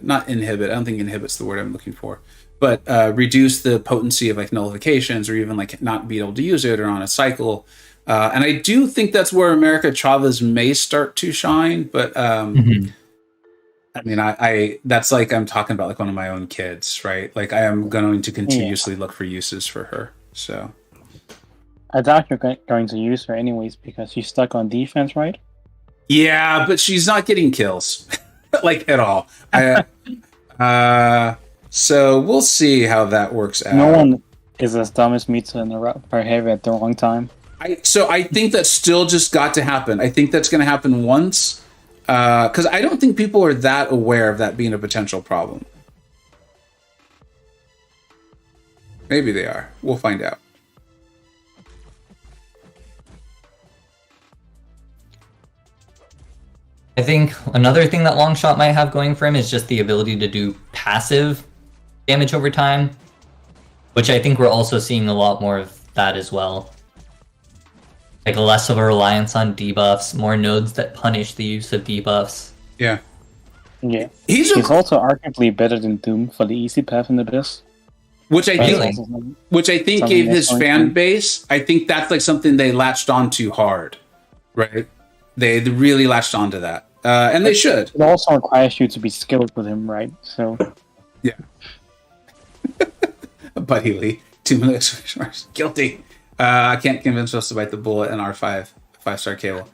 not inhibit. I don't think inhibit's the word I'm looking for, but reduce the potency of like nullifications, or even like not be able to use it or on a cycle. And I do think that's where America Chavez may start to shine, but I mean, I that's like I'm talking about like one of my own kids, right? Like, I am going to continuously look for uses for her. So I doubt you're going to use her anyways because she's stuck on defense, right? Yeah, but she's not getting kills like at all. So we'll see how that works out. No one is as dumb as me to interrupt her heavy at the wrong time. So I think that's still just got to happen. I think that's going to happen once. Because I don't think people are that aware of that being a potential problem. Maybe they are. We'll find out. I I think another thing that Longshot might have going for him is just the ability to do passive damage over time, which I think we're also seeing a lot more of that as well. Like less of a reliance on debuffs, more nodes that punish the use of debuffs. Yeah. Yeah. He's also arguably better than Doom for the easy path in the Abyss. which I think Really? gave Something his that's fan going base. I think that's like something they latched onto hard, right? They really latched onto that, and they should. It also requires you to be skilled with him, right? So Yeah. Buddy Lee, 2 million stars. Guilty. I can't convince us to bite the bullet in R5 5-star cable.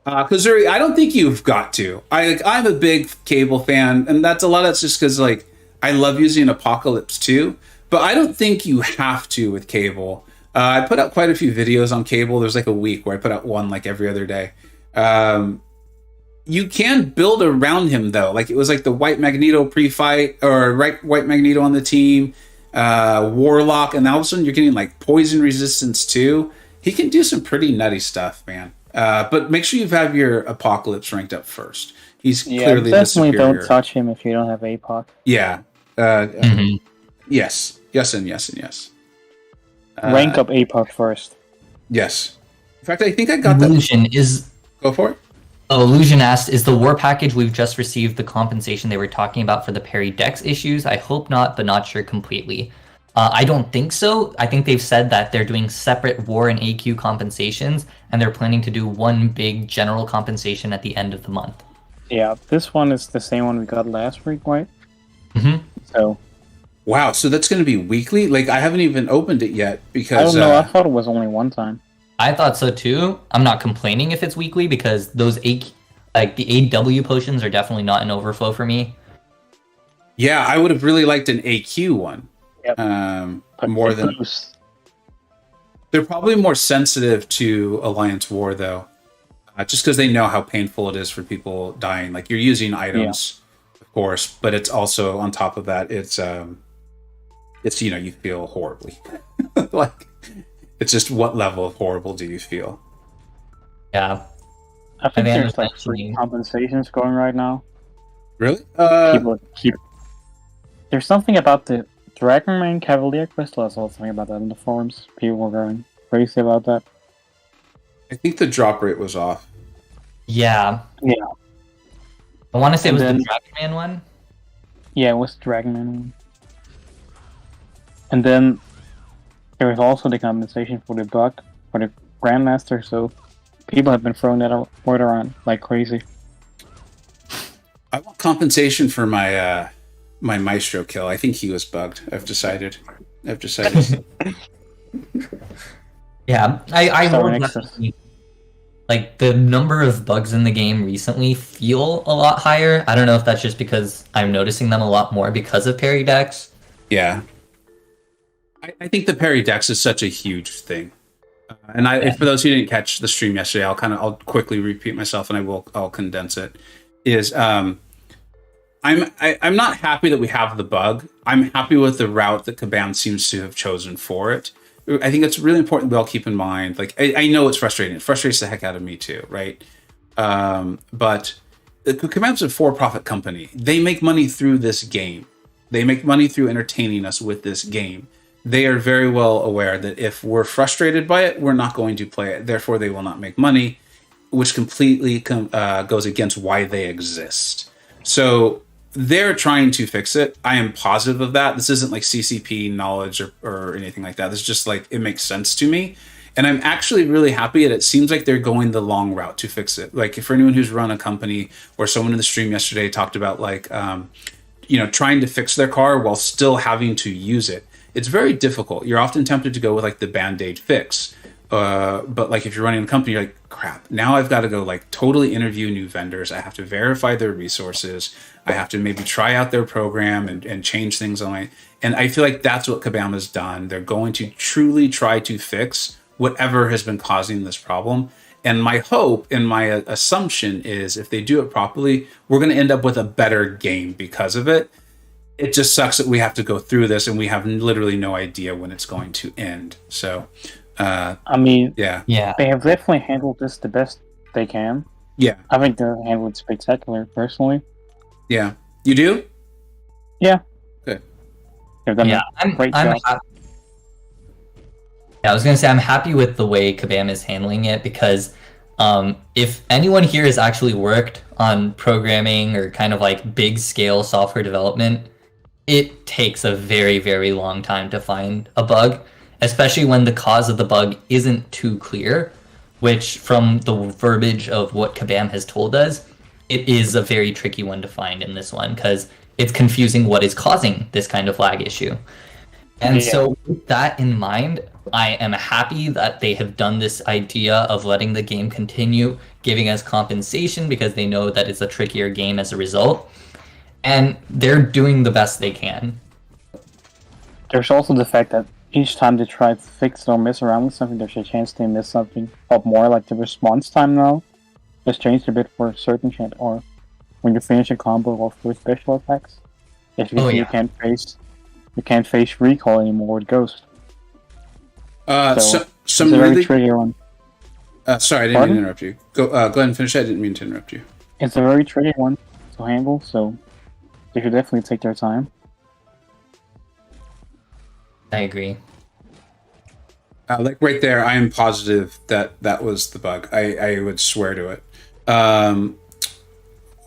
Kazuri, I don't think you've got to. I'm a big cable fan, and that's a lot of that's just because like I love using Apocalypse too, but I don't think you have to with cable. I put out quite a few videos on cable. There's like a week where I put out one like every other day. You can build around him though. Like it was like the White Magneto pre-fight or White Magneto on the team, Warlock, and all of a sudden you're getting like poison resistance too. He can do some pretty nutty stuff, man. But make sure you have your Apocalypse ranked up first. He's clearly the definitely superior. don't touch him if you don't have APOC. Yeah. Yes. Yes and yes and yes. Rank up APOC first. Yes. In fact, I think I got Illusion is... Go for it. Oh, Illusion asked, is the war package we've just received the compensation they were talking about for the Parry Dex issues? I hope not, but not sure completely. I don't think so. I think they've said that they're doing separate war and AQ compensations, and they're planning to do one big general compensation at the end of the month. Yeah, this one is the same one we got last week, right? Mm-hmm. So Wow, so that's going to be weekly? Like, I haven't even opened it yet I because... don't know. I thought it was only one time. I thought so too. I'm not complaining if it's weekly because those the AW potions are definitely not an overflow for me. Yeah, I would have really liked an AQ one. Yep. More than... They're probably more sensitive to Alliance War, though. Just because they know how painful it is for people dying. Like, you're using items, of course, but it's also, on top of that, it's you know, you feel horribly. Like, it's just what level of horrible do you feel? Yeah. I think I mean, there's like 3 compensations going right now. Really? People keep. There's something about the Dragonman Cavalier Crystal. I saw something about that in the forums. People were going crazy about that. I think the drop rate was off. Yeah. Yeah. I want to say it was And the Dragon Man one. Yeah, it was Dragonman one. And then there was also the compensation for the bug for the Grandmaster. So people have been throwing that word around like crazy. I want compensation for my my Maestro kill. I think he was bugged. I've decided. Yeah, I So will next definitely, like the number of bugs in the game recently feel a lot higher. I don't know if that's just because I'm noticing them a lot more because of Parry Dex. Yeah. I think the Parry Dex is such a huge thing. And for those who didn't catch the stream yesterday, I'll quickly repeat myself and I'll condense it. I'm not happy that we have the bug. I'm happy with the route that Kabam seems to have chosen for it. I think it's really important we all keep in mind. Like, I know it's frustrating. It frustrates the heck out of me too, right? But Kabam's a for-profit company. They make money through this game. They make money through entertaining us with this game. They are very well aware that if we're frustrated by it, we're not going to play it. Therefore, they will not make money, which completely goes against why they exist. So they're trying to fix it. I am positive of that. This isn't like CCP knowledge or anything like that. This is just like, it makes sense to me. And I'm actually really happy that it seems like they're going the long route to fix it. Like, for anyone who's run a company, or someone in the stream yesterday talked about like, trying to fix their car while still having to use it. It's very difficult. You're often tempted to go with like the Band-Aid fix. But like if you're running a company, you're like, crap, now I've got to go like totally interview new vendors. I have to verify their resources. I have to maybe try out their program and change things on my, and I feel like that's what Kabam has done. They're going to truly try to fix whatever has been causing this problem. And my hope and my assumption is if they do it properly, we're going to end up with a better game because of it. It just sucks that we have to go through this and we have literally no idea when it's going to end. So, I mean, Yeah. they have definitely handled this the best they can. Yeah. I think their hand was spectacular, personally. Yeah. You do? Yeah. Good. They've done Yeah, a great job. Yeah, I was gonna say I'm happy with the way Kabam is handling it because if anyone here has actually worked on programming or kind of like big scale software development, it takes a very, very long time to find a bug, especially when the cause of the bug isn't too clear, which from the verbiage of what Kabam has told us, it is a very tricky one to find in this one because it's confusing what is causing this kind of lag issue. And so with that in mind, I am happy that they have done this idea of letting the game continue, giving us compensation because they know that it's a trickier game as a result. And they're doing the best they can. There's also the fact that each time they try to fix or mess around with something, there's a chance they miss something up more. Like the response time now has changed a bit for certain shit, or when you finish a combo or for special attacks. If you can't face recall anymore with Ghost. Some it's a really very tricky one. sorry, I didn't mean to interrupt you. Go ahead and finish. I didn't mean to interrupt you. It's a very tricky one to handle, so they should definitely take their time. I agree. Like right there, I am positive that that was the bug. I would swear to it.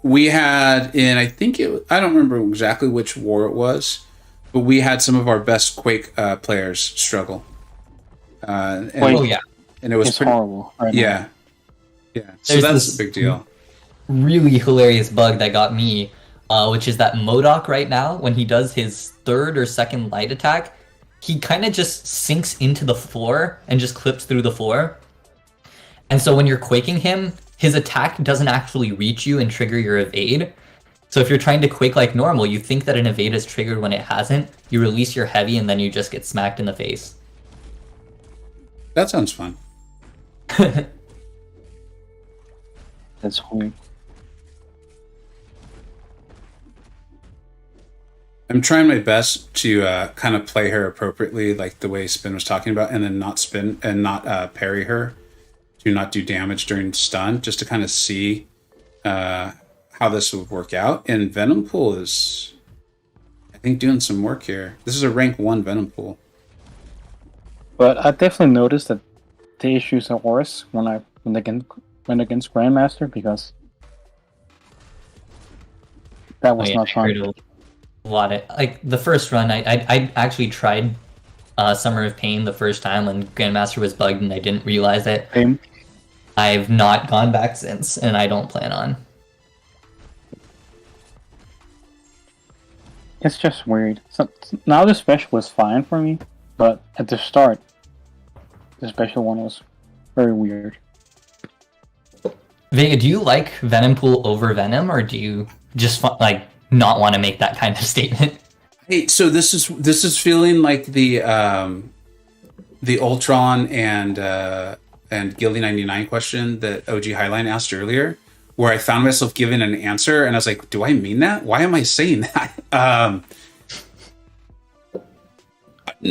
We had in, I don't remember exactly which war it was, but we had some of our best Quake players struggle. And it was it's horrible. Right yeah. So There's that's this a big deal. Really hilarious bug that got me, which is that MCoC right now, when he does his third or second light attack, he kind of just sinks into the floor and just clips through the floor. And so when you're quaking him, his attack doesn't actually reach you and trigger your evade. So if you're trying to quake like normal, you think that an evade is triggered when it hasn't. You release your heavy and then you just get smacked in the face. That sounds fun. That's weird. I'm trying my best to kind of play her appropriately, like the way Spin was talking about, and then not spin and not parry her, to not do damage during stun, just to kind of see how this would work out. And Venom Pool is, I think, doing some work here. This is a rank 1 Venom Pool. But I definitely noticed that the issues are worse when I went against Grandmaster, because that was not fun. A lot of, like, the first run, I actually tried Summer of Pain the first time when Grandmaster was bugged and I didn't realize it. Same. I've not gone back since, and I don't plan on. It's just weird. So, now the special was fine for me, but at the start, the special one was very weird. Vega, do you like Venom Pool over Venom, or do you just like not want to make that kind of statement? Hey, so this is feeling like the Ultron and Gilly 99 question that OG Highline asked earlier, where I found myself giving an answer and I was like, do I mean that? Why am I saying that?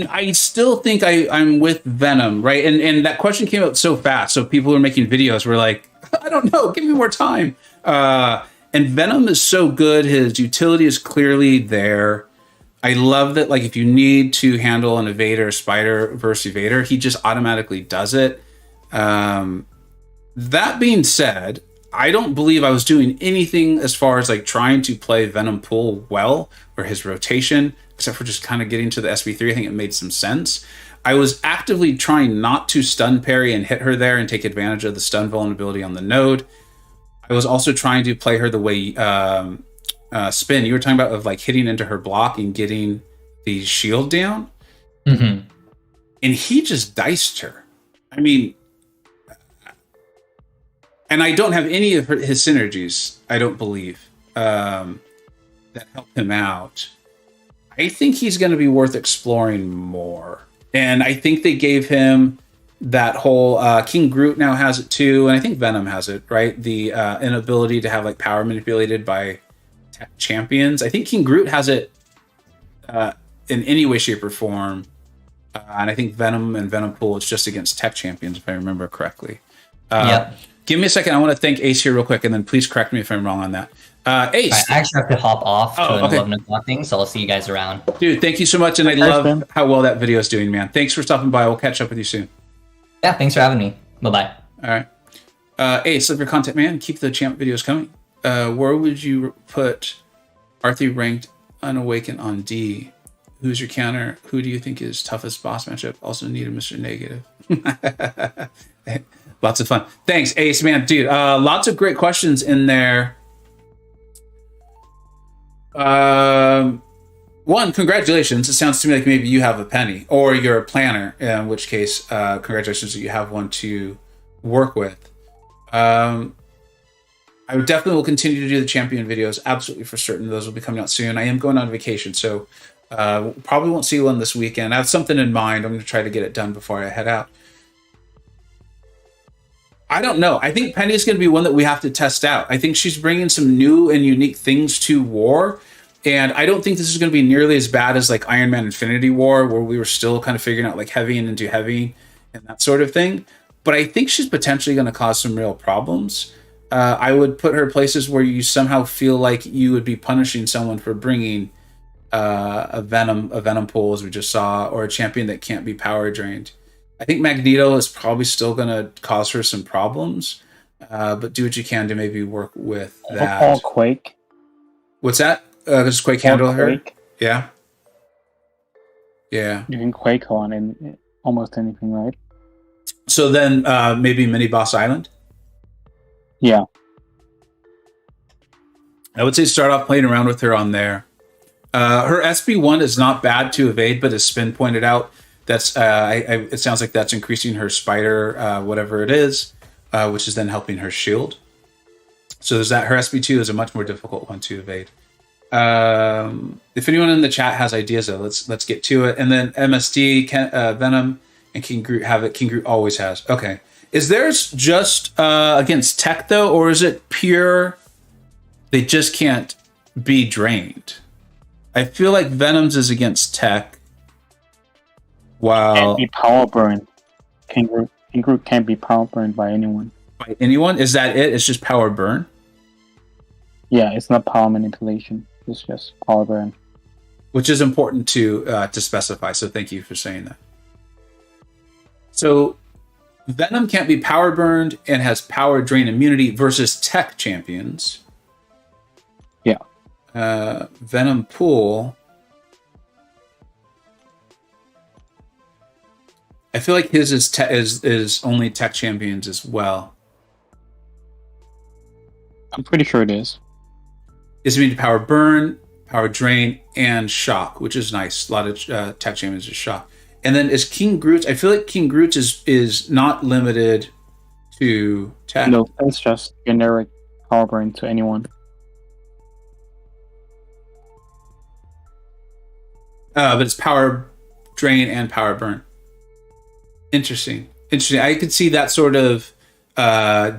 I still think I'm with Venom, right? And that question came out so fast, so people who are making videos were like, I don't know, give me more time. And Venom is so good. His utility is clearly there. I love that, like, if you need to handle an evader, a spider versus evader, he just automatically does it. That being said, I don't believe I was doing anything as far as like trying to play Venom Pool well, or his rotation, except for just kind of getting to the SB3. I think it made some sense. I was actively trying not to stun parry and hit her there and take advantage of the stun vulnerability on the node. I was also trying to play her the way Spin, you were talking about, of like hitting into her block and getting the shield down. Mm-hmm. And he just diced her. I mean, and I don't have any of his synergies, I don't believe, that help him out. I think he's going to be worth exploring more. And I think they gave him that whole King Groot now has it too, and I think Venom has it, right? The inability to have like power manipulated by tech champions. I think King Groot has it in any way, shape, or form, and I think Venom and Venom Pool is just against tech champions, if I remember correctly. Yeah. Give me a second. I want to thank Ace here real quick, and then please correct me if I'm wrong on that. Ace. I actually have to hop off to an okay. 11 o'clock thing, so I'll see you guys around. Dude, thank you so much, and I love how well that video is doing, man. Thanks for stopping by. We'll catch up with you soon. Yeah, thanks for having me. Bye-bye. All right. Ace, love your content, man. Keep the champ videos coming. Where would you put R3 ranked Unawakened on D? Who's your counter? Who do you think is toughest boss matchup? Also need a Mr. Negative. Lots of fun. Thanks, Ace, man. Dude, lots of great questions in there. One, congratulations. It sounds to me like maybe you have a penny, or you're a planner, in which case, congratulations that you have one to work with. I definitely will continue to do the champion videos, absolutely for certain. Those will be coming out soon. I am going on vacation, so probably won't see one this weekend. I have something in mind. I'm going to try to get it done before I head out. I don't know. I think Penny is going to be one that we have to test out. I think she's bringing some new and unique things to War. And I don't think this is going to be nearly as bad as like Iron Man Infinity War, where we were still kind of figuring out like heavy and into heavy and that sort of thing. But I think she's potentially going to cause some real problems. I would put her places where you somehow feel like you would be punishing someone for bringing a Venom pool, as we just saw, or a champion that can't be power drained. I think Magneto is probably still going to cause her some problems, but do what you can to maybe work with that. Or Quake. What's that? Does Quake handle her? Yeah. Yeah. You can Quake on in almost anything, right? So then maybe Mini Boss Island? Yeah. I would say start off playing around with her on there. Her SB1 is not bad to evade, but as Spin pointed out, that's it sounds like that's increasing her spider, whatever it is, which is then helping her shield. So there's that. Her SB2 is a much more difficult one to evade. If anyone in the chat has ideas, though, let's get to it. And then MSD, Venom, and King Groot have it. King Groot always has. Okay. Is theirs just against tech, though, or is it pure they just can't be drained? I feel like Venom's is against tech. Wow. Can't be power burned. King Groot can't be power burned by anyone. By anyone? Is that it? It's just power burn? Yeah, it's not power manipulation. It's just power burn. Which is important to specify, so thank you for saying that. So Venom can't be power burned and has power drain immunity versus tech champions. Yeah. Venom pool. I feel like his is only tech champions as well. I'm pretty sure it is. Is mean power burn, power drain, and shock, which is nice. A lot of tech champions is shock. And then is King Groot's? I feel like King Groot's is not limited to tech. No, it's just generic power burn to anyone. But it's power drain and power burn. Interesting. I could see that sort of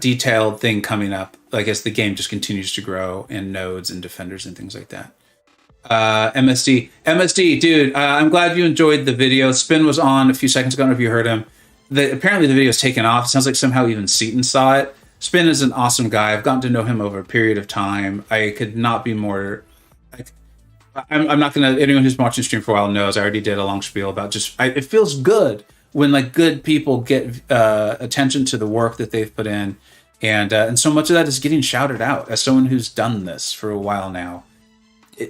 detailed thing coming up, like as the game just continues to grow and nodes and defenders and things like that. MSD, dude, I'm glad you enjoyed the video. Spin was on a few seconds ago. I don't know if you heard him. Apparently the video is taken off. It sounds like somehow even Seaton saw it. Spin is an awesome guy. I've gotten to know him over a period of time. I could not be more... I'm not going to... Anyone who's watching stream for a while knows I already did a long spiel about just... it feels good when like good people get attention to the work that they've put in. And so much of that is getting shouted out. As someone who's done this for a while now,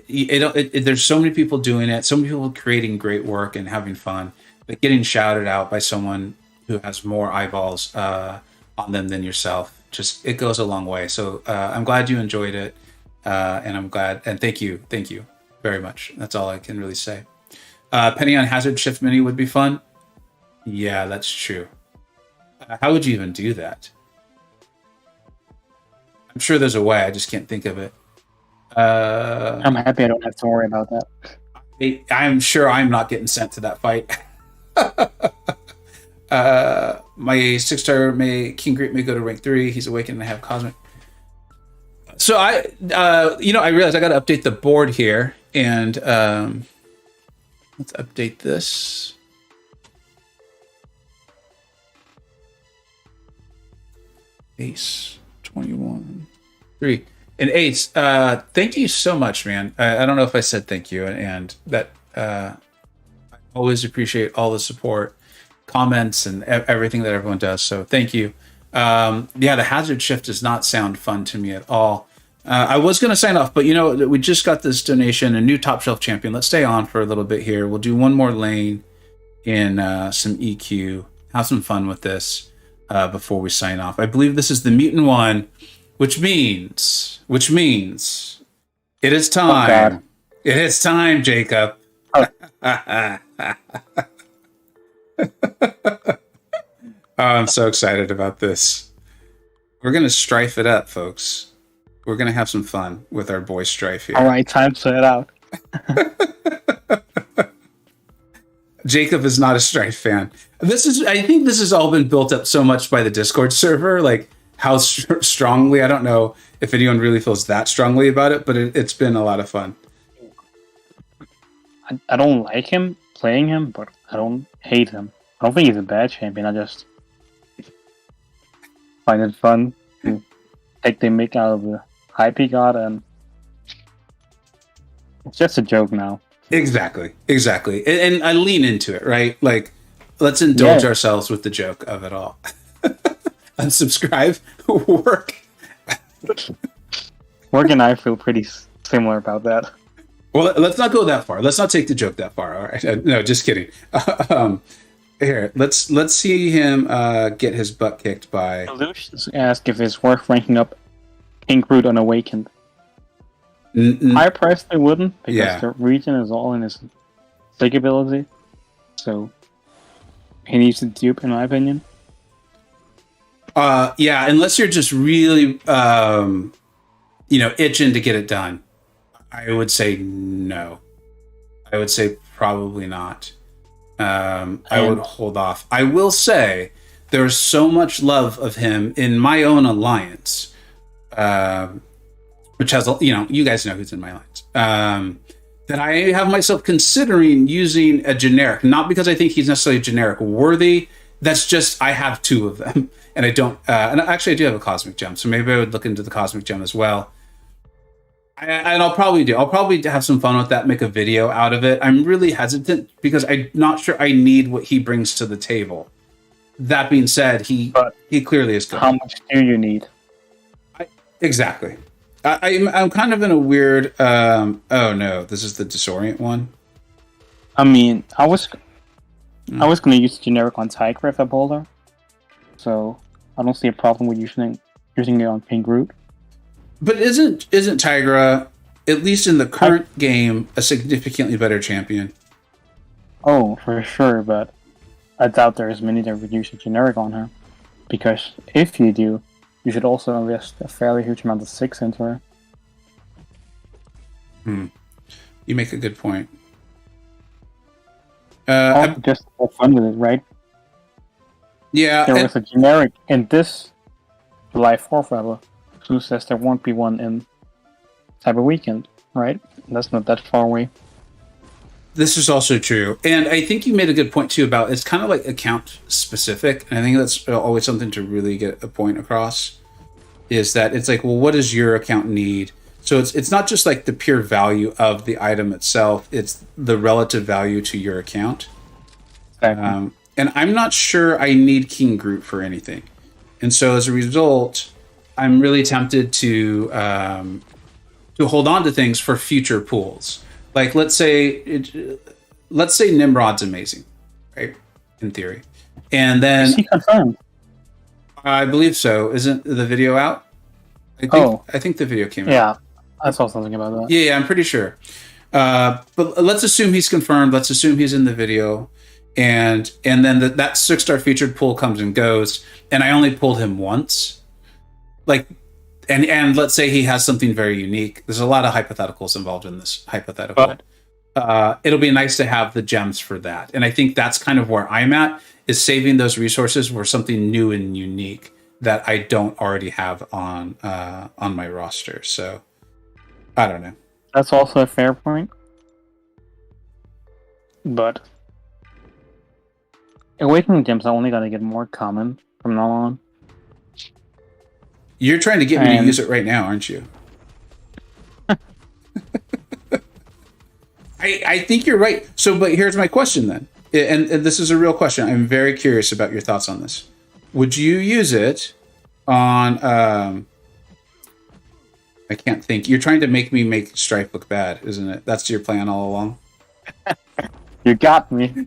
there's so many people doing it, so many people creating great work and having fun, but getting shouted out by someone who has more eyeballs on them than yourself, just it goes a long way. So I'm glad you enjoyed it, and I'm glad, and thank you very much. That's all I can really say. Penny on Hazard Shift Mini would be fun. Yeah, that's true. How would you even do that? I'm sure there's a way. I just can't think of it. I'm happy I don't have to worry about that. I'm sure I'm not getting sent to that fight. My 6-star King Groot may go to rank 3. He's awakened and I have Cosmic. So I realized I got to update the board here, and let's update this. Ace 21 3 and Ace. Thank you so much, man. I don't know if I said thank you, and that I always appreciate all the support, comments, and everything that everyone does. So thank you. Yeah, the hazard shift does not sound fun to me at all. I was going to sign off, but we just got this donation, a new top shelf champion. Let's stay on for a little bit here. We'll do one more lane in some EQ. Have some fun with this before we sign off. I believe this is the mutant one, which means it is time. Oh, it is time, Jacob. Oh. I'm so excited about this. We're going to strife it up, folks. We're going to have some fun with our boy Strife here. All right, time to head out. Jacob is not a Strife fan. I think this has all been built up so much by the Discord server, like how strongly. I don't know if anyone really feels that strongly about it, but it's been a lot of fun. I don't like him playing him, but I don't hate him. I don't think he's a bad champion. I just find it fun to take the mick out of the hype he got, and it's just a joke now. Exactly. And I lean into it, right? Like, let's indulge ourselves with the joke of it all. Unsubscribe, work. Work and I feel pretty similar about that. Well, let's not go that far. Let's not take the joke that far. All right. No, just kidding. Here, let's see him get his butt kicked by. Lucius asked if it's worth ranking up King Root on Awakened. I personally wouldn't, because the region is all in his sig ability. So he needs to dupe, in my opinion. Yeah, unless you're just really itching to get it done. I would say no. I would say probably not. I would hold off. I will say there's so much love of him in my own alliance, which has, you guys know who's in my alliance, that I have myself considering using a generic, not because I think he's necessarily generic worthy. That's just, I have two of them, and I don't, and actually I do have a Cosmic Gem, so maybe I would look into the Cosmic Gem as well. And I'll probably have some fun with that, make a video out of it. I'm really hesitant because I'm not sure I need what he brings to the table. That being said, he clearly is good. How much do you need? Exactly. I'm kind of in a weird. Oh no, this is the Disorient one. I mean, I was going to use generic on Tiger if I bowled her, so I don't see a problem with using it on King Root. But isn't Tigra, at least in the current game, a significantly better champion? Oh, for sure, but I doubt there's many that would use a generic on her. Because if you do, you should also invest a fairly huge amount of 6 into her. You make a good point. Just have fun with it, right? Yeah. There was a generic in this July 4th level. Who says there won't be one in Cyber Weekend, right? That's not that far away. This is also true. And I think you made a good point, too, about it's kind of like account specific. And I think that's always something to really get a point across, is that it's like, well, what does your account need? So it's not just like the pure value of the item itself. It's the relative value to your account. Exactly. And I'm not sure I need King Groot for anything. And so as a result, I'm really tempted to hold on to things for future pools. Like let's say Nimrod's amazing, right? In theory, and then is he confirmed? I believe so. Isn't the video out? I think the video came out. Yeah, I saw something about that. Yeah, I'm pretty sure. But let's assume he's confirmed. Let's assume he's in the video, and then that 6-star featured pool comes and goes, and I only pulled him once. Like, and let's say he has something very unique. There's a lot of hypotheticals involved in this hypothetical. It'll be nice to have the gems for that. And I think that's kind of where I'm at, is saving those resources for something new and unique that I don't already have on my roster. So I don't know. That's also a fair point. But Awakening gems are only gonna get more common from now on. You're trying to get me to use it right now, aren't you? I think you're right. So, but here's my question then. And this is a real question. I'm very curious about your thoughts on this. Would you use it on... I can't think. You're trying to make me make Strife look bad, isn't it? That's your plan all along? You got me.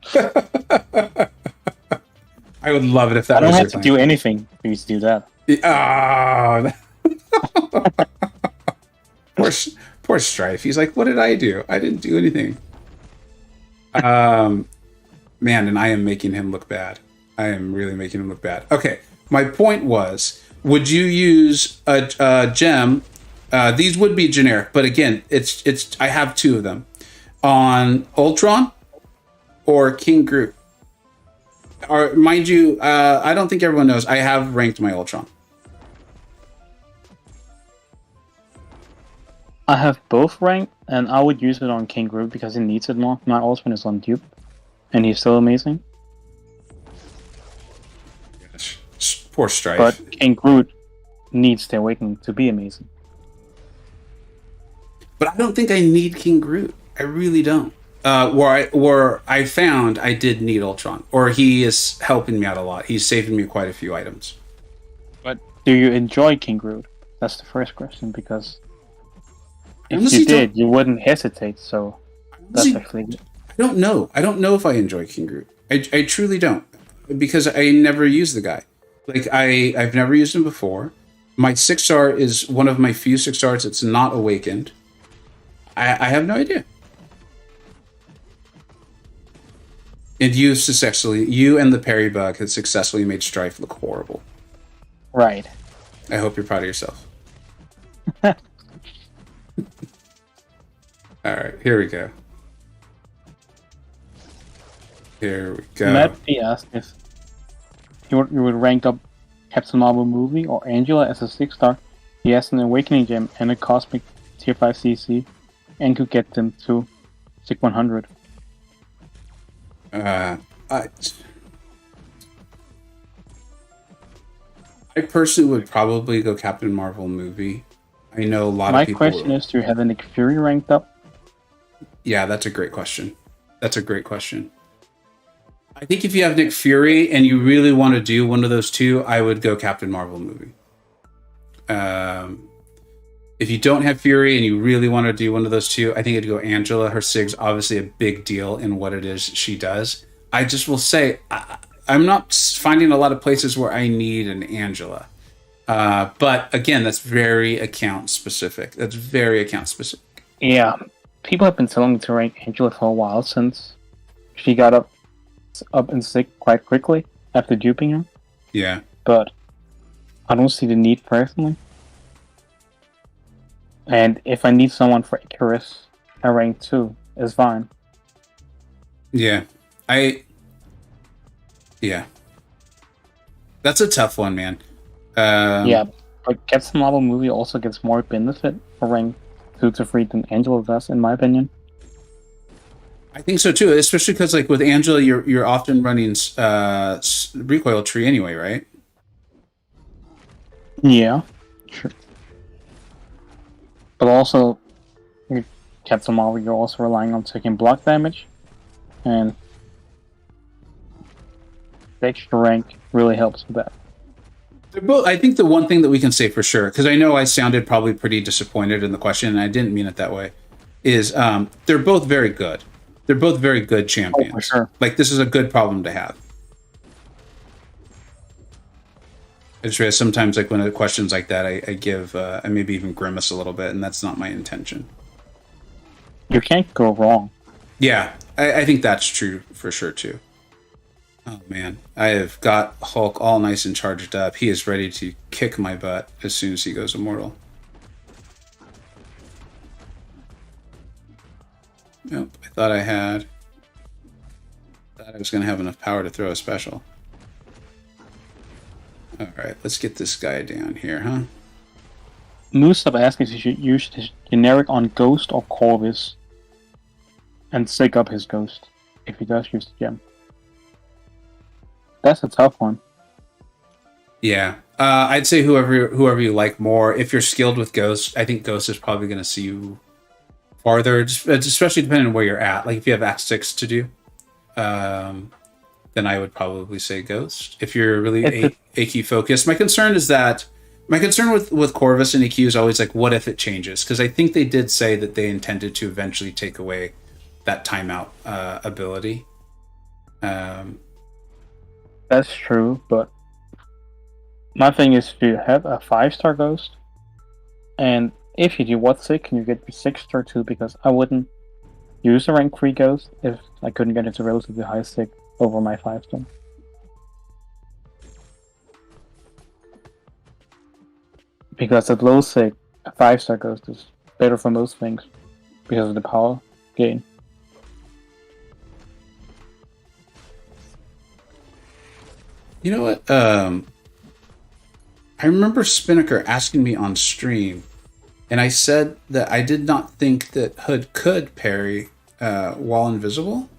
I would love it if that I don't was have your to plan. do anything for you to do that. Poor Strife. He's like, what did I do? I didn't do anything. Man, and I am making him look bad. I am really making him look bad. Okay, my point was, would you use a gem? These would be generic, but again, it's. I have two of them on Ultron or King Groot. Or mind you, I don't think everyone knows. I have ranked my Ultron. I have both ranked, and I would use it on King Groot because he needs it more. My Ultimate is on Dupe, and he's still amazing. Gosh, poor Strife. But King Groot needs the Awakening to be amazing. But I don't think I need King Groot. I really don't. Where I found I did need Ultron, or he is helping me out a lot. He's saving me quite a few items. But do you enjoy King Groot? That's the first question, because if Honestly, you did, you wouldn't hesitate. So that's actually good. I don't know. I don't know if I enjoy King Groot. I truly don't, because I never use the guy. Like I've never used him before. My 6-star is one of my few 6-stars that's not awakened. I have no idea. And you and the Parry bug have successfully made Strife look horrible. Right. I hope you're proud of yourself. All right, here we go. Here we go. Matt B asked if you would rank up Captain Marvel movie or Angela as a 6-star. He has an Awakening Gem and a Cosmic Tier 5 CC, and could get them to Sig 100. I personally would probably go Captain Marvel movie. I know a lot of people... My question is, do you have a Nick Fury ranked up? Yeah, that's a great question. That's a great question. I think if you have Nick Fury and you really want to do one of those two, I would go Captain Marvel movie. If you don't have Fury and you really want to do one of those two, I think I'd go Angela. Her Sig's obviously a big deal in what it is she does. I just will say, I'm not finding a lot of places where I need an Angela. But again, that's very account specific. Yeah, people have been telling me to rank Angela for a while since she got up in Sig quite quickly after duping him. Yeah. But I don't see the need personally. And if I need someone for Icarus, a rank 2 is fine. Yeah. That's a tough one, man. Yeah, but Captain Marvel movie also gets more benefit for rank 2 to 3 than Angela does, in my opinion. I think so too, especially because like with Angela, you're often running recoil tree anyway, right? Yeah, sure. But also, with Captain Marvel, you're also relying on taking block damage, and the extra rank really helps with that. They're both, I think the one thing that we can say for sure, because I know I sounded probably pretty disappointed in the question, and I didn't mean it that way, is they're both very good. They're both very good champions. Oh, for sure. Like, this is a good problem to have. It's really, sometimes, like, when it questions like that, I give, I maybe even grimace a little bit, and that's not my intention. You can't go wrong. Yeah, I think that's true for sure, too. Oh, man. I have got Hulk all nice and charged up. He is ready to kick my butt as soon as he goes immortal. Nope, I thought I was going to have enough power to throw a special. Alright, let's get this guy down here, huh? Moosub asks if you should use his generic on Ghost or Corvus and sig up his Ghost if he does use the gem. That's a tough one. Yeah, I'd say whoever you like more. If you're skilled with Ghost, I think Ghost is probably going to see you farther, especially depending on where you're at. Like if you have Act 6 to do, then I would probably say Ghost. If you're really AQ focused, my concern with Corvus and AQ is always like, what if it changes? Because I think they did say that they intended to eventually take away that timeout ability. That's true, but my thing is to have a 5-star Ghost, and if you do what's sick, can you get your 6-star too? Because I wouldn't use a rank 3 Ghost if I couldn't get it to relatively high sick over my 5-star. Because at low sick, a 5-star Ghost is better for most things because of the power gain. You know what? I remember Spinnaker asking me on stream, and I said that I did not think that Hood could parry while invisible.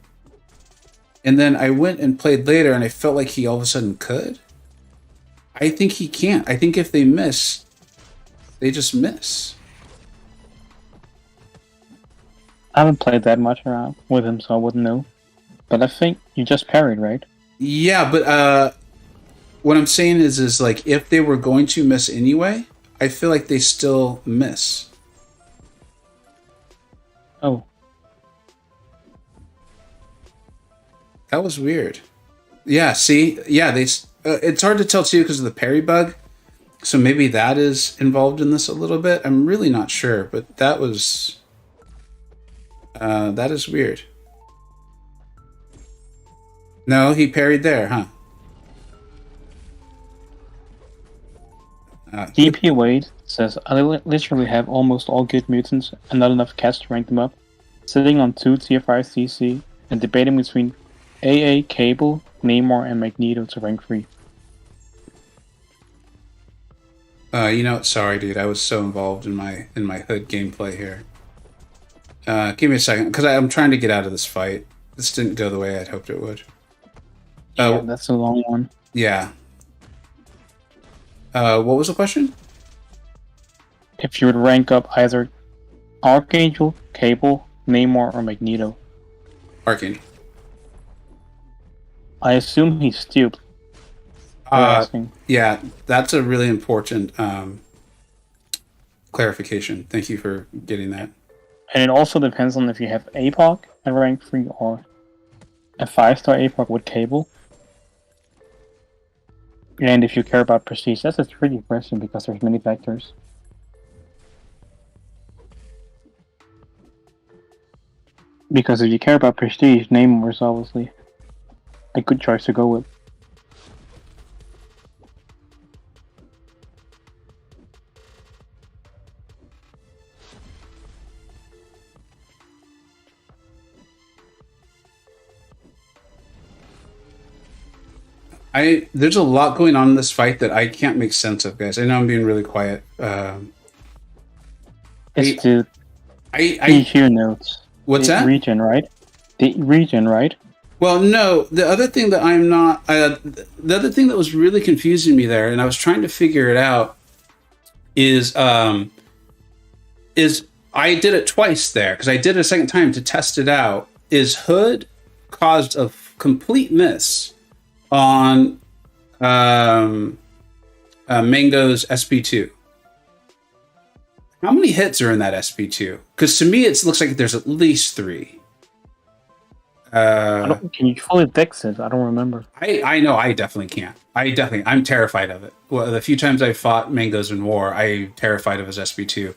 And then I went and played later, and I felt like he all of a sudden could. I think he can't. I think if they miss, they just miss. I haven't played that much around with him, so I wouldn't know. But I think you just parried, right? Yeah, but what I'm saying is like if they were going to miss anyway, I feel like they still miss. Oh. That was weird. Yeah, see? Yeah, it's hard to tell too because of the parry bug. So maybe that is involved in this a little bit. I'm really not sure, but that was that is weird. No, he parried there, huh? DP Wade says, I literally have almost all good mutants and not enough cats to rank them up. Sitting on 2 tier 5 CC and debating between AA, Cable, Namor, and Magneto to rank 3. Sorry, dude. I was so involved in my Hood gameplay here. Give me a second, because I'm trying to get out of this fight. This didn't go the way I'd hoped it would. Yeah, that's a long one. Yeah. What was the question? If you would rank up either Archangel, Cable, Namor, or Magneto. Archangel. I assume he's stupid. Yeah, that's a really important clarification. Thank you for getting that. And it also depends on if you have APOC at rank 3 or a 5-star APOC with Cable. And if you care about prestige, that's a tricky question because there's many factors. Because if you care about prestige, Namor is obviously a good choice to go with. There's a lot going on in this fight that I can't make sense of, guys. I know I'm being really quiet. It's the I hear notes. What's the that? Region, right? The region, right? Well, no. The other thing that I'm not... the other thing that was really confusing me there, and I was trying to figure it out, is I did it twice there, because I did it a second time to test it out. Is Hood caused a complete miss on Mango's SP2? How many hits are in that SP2? Because to me, it looks like there's at least 3. Can you fully fix it? I don't remember. I know I definitely can't. I'm terrified of it. Well, the few times I fought Mango's in war, I'm terrified of his SP2.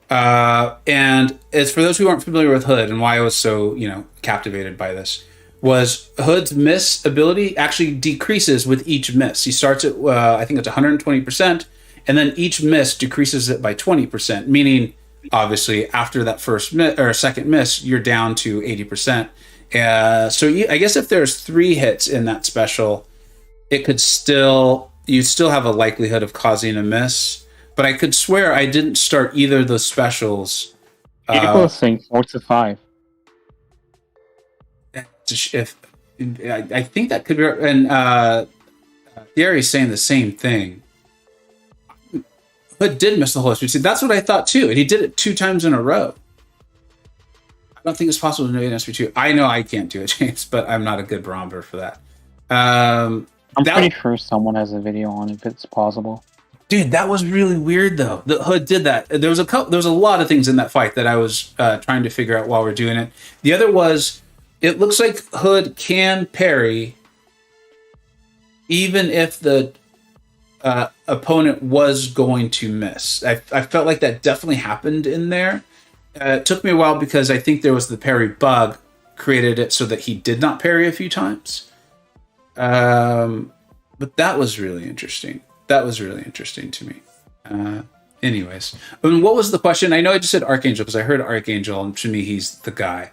And it's for those who aren't familiar with Hood and why I was so, captivated by this, was Hood's miss ability actually decreases with each miss. He starts at, I think it's 120%, and then each miss decreases it by 20%, meaning, obviously, after that first or second miss, you're down to 80%. So I guess if there's 3 hits in that special, it could you still have a likelihood of causing a miss. But I could swear I didn't start either of those specials. People think 4 to 5. If I think that could be, and Gary's saying the same thing. Hood did miss the whole SP2. That's what I thought too. And he did it 2 times in a row. I don't think it's possible to do an SP2. I know I can't do it, James, but I'm not a good barometer for that. I'm pretty sure someone has a video on if it's possible. Dude, that was really weird though. The Hood did that. There was a lot of things in that fight that I was trying to figure out while we're doing it. The other was, it looks like Hood can parry even if the opponent was going to miss. I felt like that definitely happened in there. It took me a while because I think there was the parry bug created it so that he did not parry a few times. But that was really interesting. That was really interesting to me. Anyways, I mean, what was the question? I know I just said Archangel because I heard Archangel, and to me, he's the guy.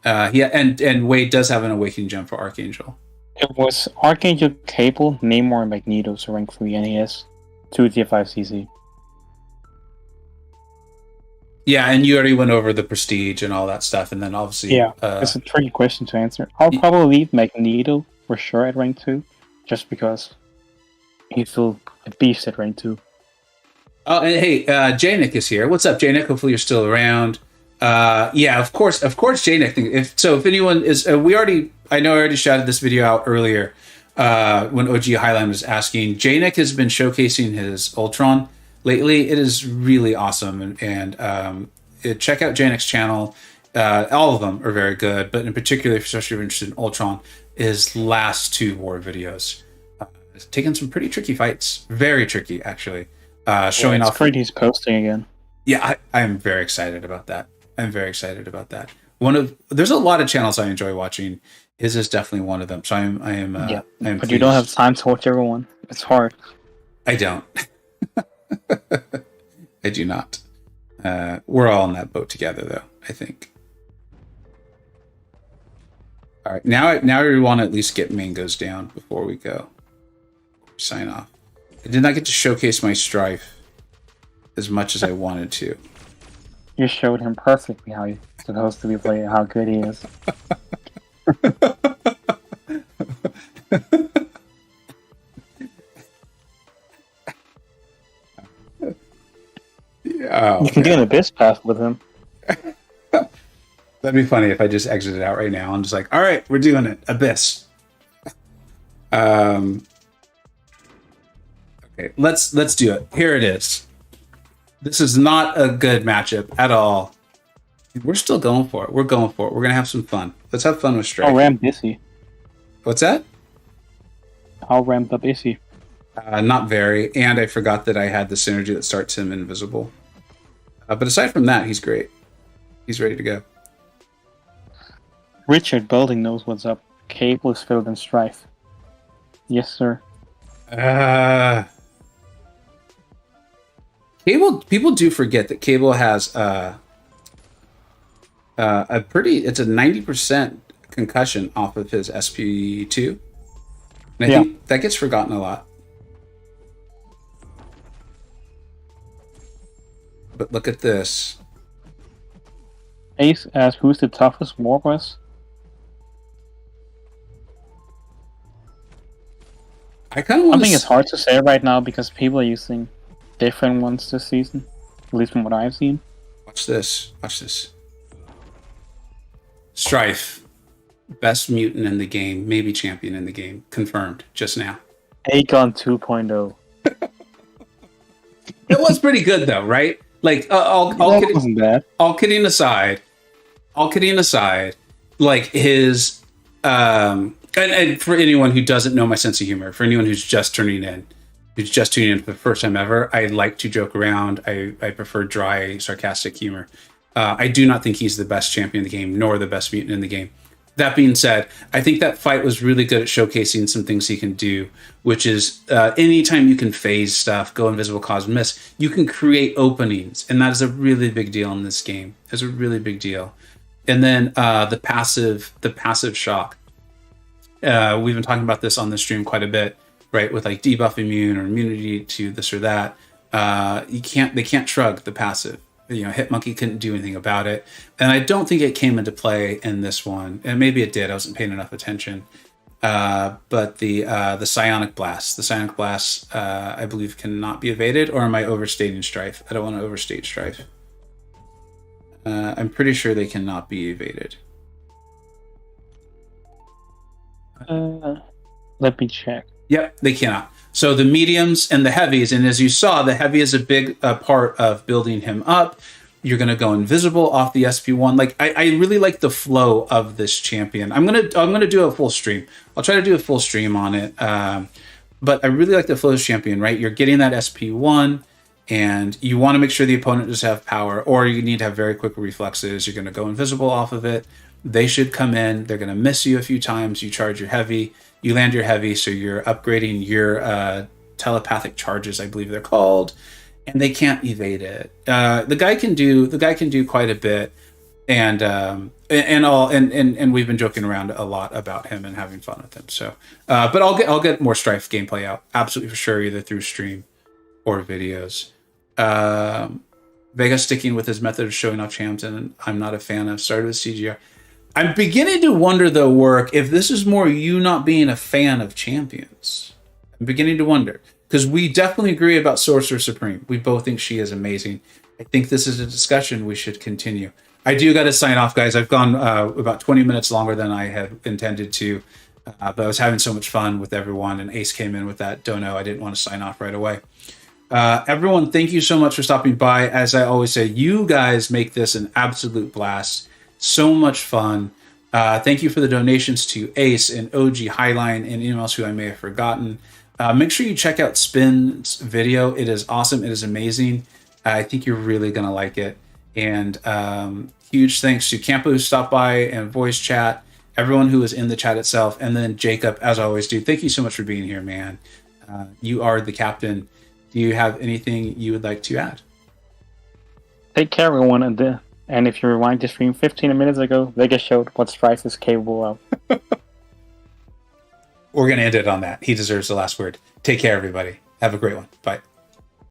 Yeah, and Wade does have an Awakening Gem for Archangel. It was Archangel, Cable, Namor, and Magneto, so rank 3 NES, 2 Tier 5 CC. Yeah, and you already went over the Prestige and all that stuff, and then obviously... Yeah, it's a tricky question to answer. I'll probably leave Magneto for sure at rank 2, just because he's still a beast at rank 2. Oh, and hey, J-Nick is here. What's up, J-Nick? Hopefully you're still around. Yeah, of course, J-Nick. If anyone is... I know I already shouted this video out earlier when OG Highline was asking. J-Nick has been showcasing his Ultron lately. It is really awesome. And check out J-Nick's channel. All of them are very good, but in particular, especially if you're interested in Ultron, his last 2 war videos. Taking some pretty tricky fights. Very tricky, actually. Showing off. Great he's posting again. Yeah, I am very excited about that. There's a lot of channels I enjoy watching. His is definitely one of them. So I am but pleased. You don't have time to watch everyone. It's hard. I don't. I do not. We're all in that boat together, though, I think. All right, now we want to at least get Mangoes down before we go. Sign off. I did not get to showcase my Strife as much as I wanted to. You showed him perfectly how he's supposed to be playing, how good he is. Yeah, you can get an Abyss Path with him. That'd be funny if I just exited out right now and just like, all right, we're doing it. Abyss. Okay, let's do it. Here it is. This is not a good matchup at all. We're still going for it. We're going for it. We're gonna have some fun. Let's have fun with Strike. How ramped is he? What's that? How ramped up is he? Not very. And I forgot that I had the synergy that starts him invisible. But aside from that, he's great. He's ready to go. Richard Building knows what's up. Cable is filled in Strife. Yes, sir. Cable. People do forget that Cable has a pretty. It's a 90% concussion off of his SP2. And I think that gets forgotten a lot. But look at this. Ace asks, who's the toughest war boss? I think it's hard to say right now because people are using different ones this season, at least from what I've seen. Watch this. Strife, best mutant in the game, maybe champion in the game, confirmed just now. Aegon 2.0. It was pretty good though, right? Like wasn't bad. All kidding aside, like his and for anyone who doesn't know my sense of humor, for anyone who's just tuning in for the first time ever, I like to joke around. I prefer dry, sarcastic humor. I do not think he's the best champion in the game, nor the best mutant in the game. That being said, I think that fight was really good at showcasing some things he can do, which is anytime you can phase stuff, go invisible, cause miss, you can create openings, and that is a really big deal in this game. It's a really big deal. And then the passive shock. We've been talking about this on the stream quite a bit, right? With like debuff immune or immunity to this or that. They can't shrug the passive. Hitmonkey couldn't do anything about it. And I don't think it came into play in this one. And maybe it did. I wasn't paying enough attention. But the Psionic Blast, I believe cannot be evaded. Or am I overstating Strife? I don't want to overstate Strife. I'm pretty sure they cannot be evaded. Let me check. Yep, they cannot. So the mediums and the heavies, and as you saw, the heavy is a big part of building him up. You're going to go invisible off the SP1. Like I really like the flow of this champion. I'm gonna do a full stream. I'll try to do a full stream on it. But I really like the flow of this champion. Right, you're getting that SP1, and you want to make sure the opponent does have power, or you need to have very quick reflexes. You're going to go invisible off of it. They should come in. They're going to miss you a few times. You charge your heavy. You land your heavy, so you're upgrading your telepathic charges, I believe they're called, and they can't evade it. The guy can do quite a bit, and we've been joking around a lot about him and having fun with him. So, but I'll get more Strife gameplay out, absolutely for sure, either through stream or videos. Vega sticking with his method of showing off champs, and I'm not a fan of. Started with CGR. I'm beginning to wonder, though, Work, if this is more you not being a fan of champions. I'm beginning to wonder. Because we definitely agree about Sorcerer Supreme. We both think she is amazing. I think this is a discussion we should continue. I do got to sign off, guys. I've gone about 20 minutes longer than I had intended to. But I was having so much fun with everyone, and Ace came in with that dono. I didn't want to sign off right away. Everyone, thank you so much for stopping by. As I always say, you guys make this an absolute blast. So much fun. Thank you for the donations to Ace and OG Highline and anyone else who I may have forgotten. Make sure you check out Spin's video. It is awesome. It is amazing. I think you're really going to like it. And huge thanks to Campo who stopped by and voice chat, everyone who was in the chat itself, and then Jacob, as I always do. Thank you so much for being here, man. You are the captain. Do you have anything you would like to add? Take care, everyone. And if you rewind to stream 15 minutes ago, Vega showed what Strife is capable of. We're going to end it on that. He deserves the last word. Take care, everybody. Have a great one. Bye.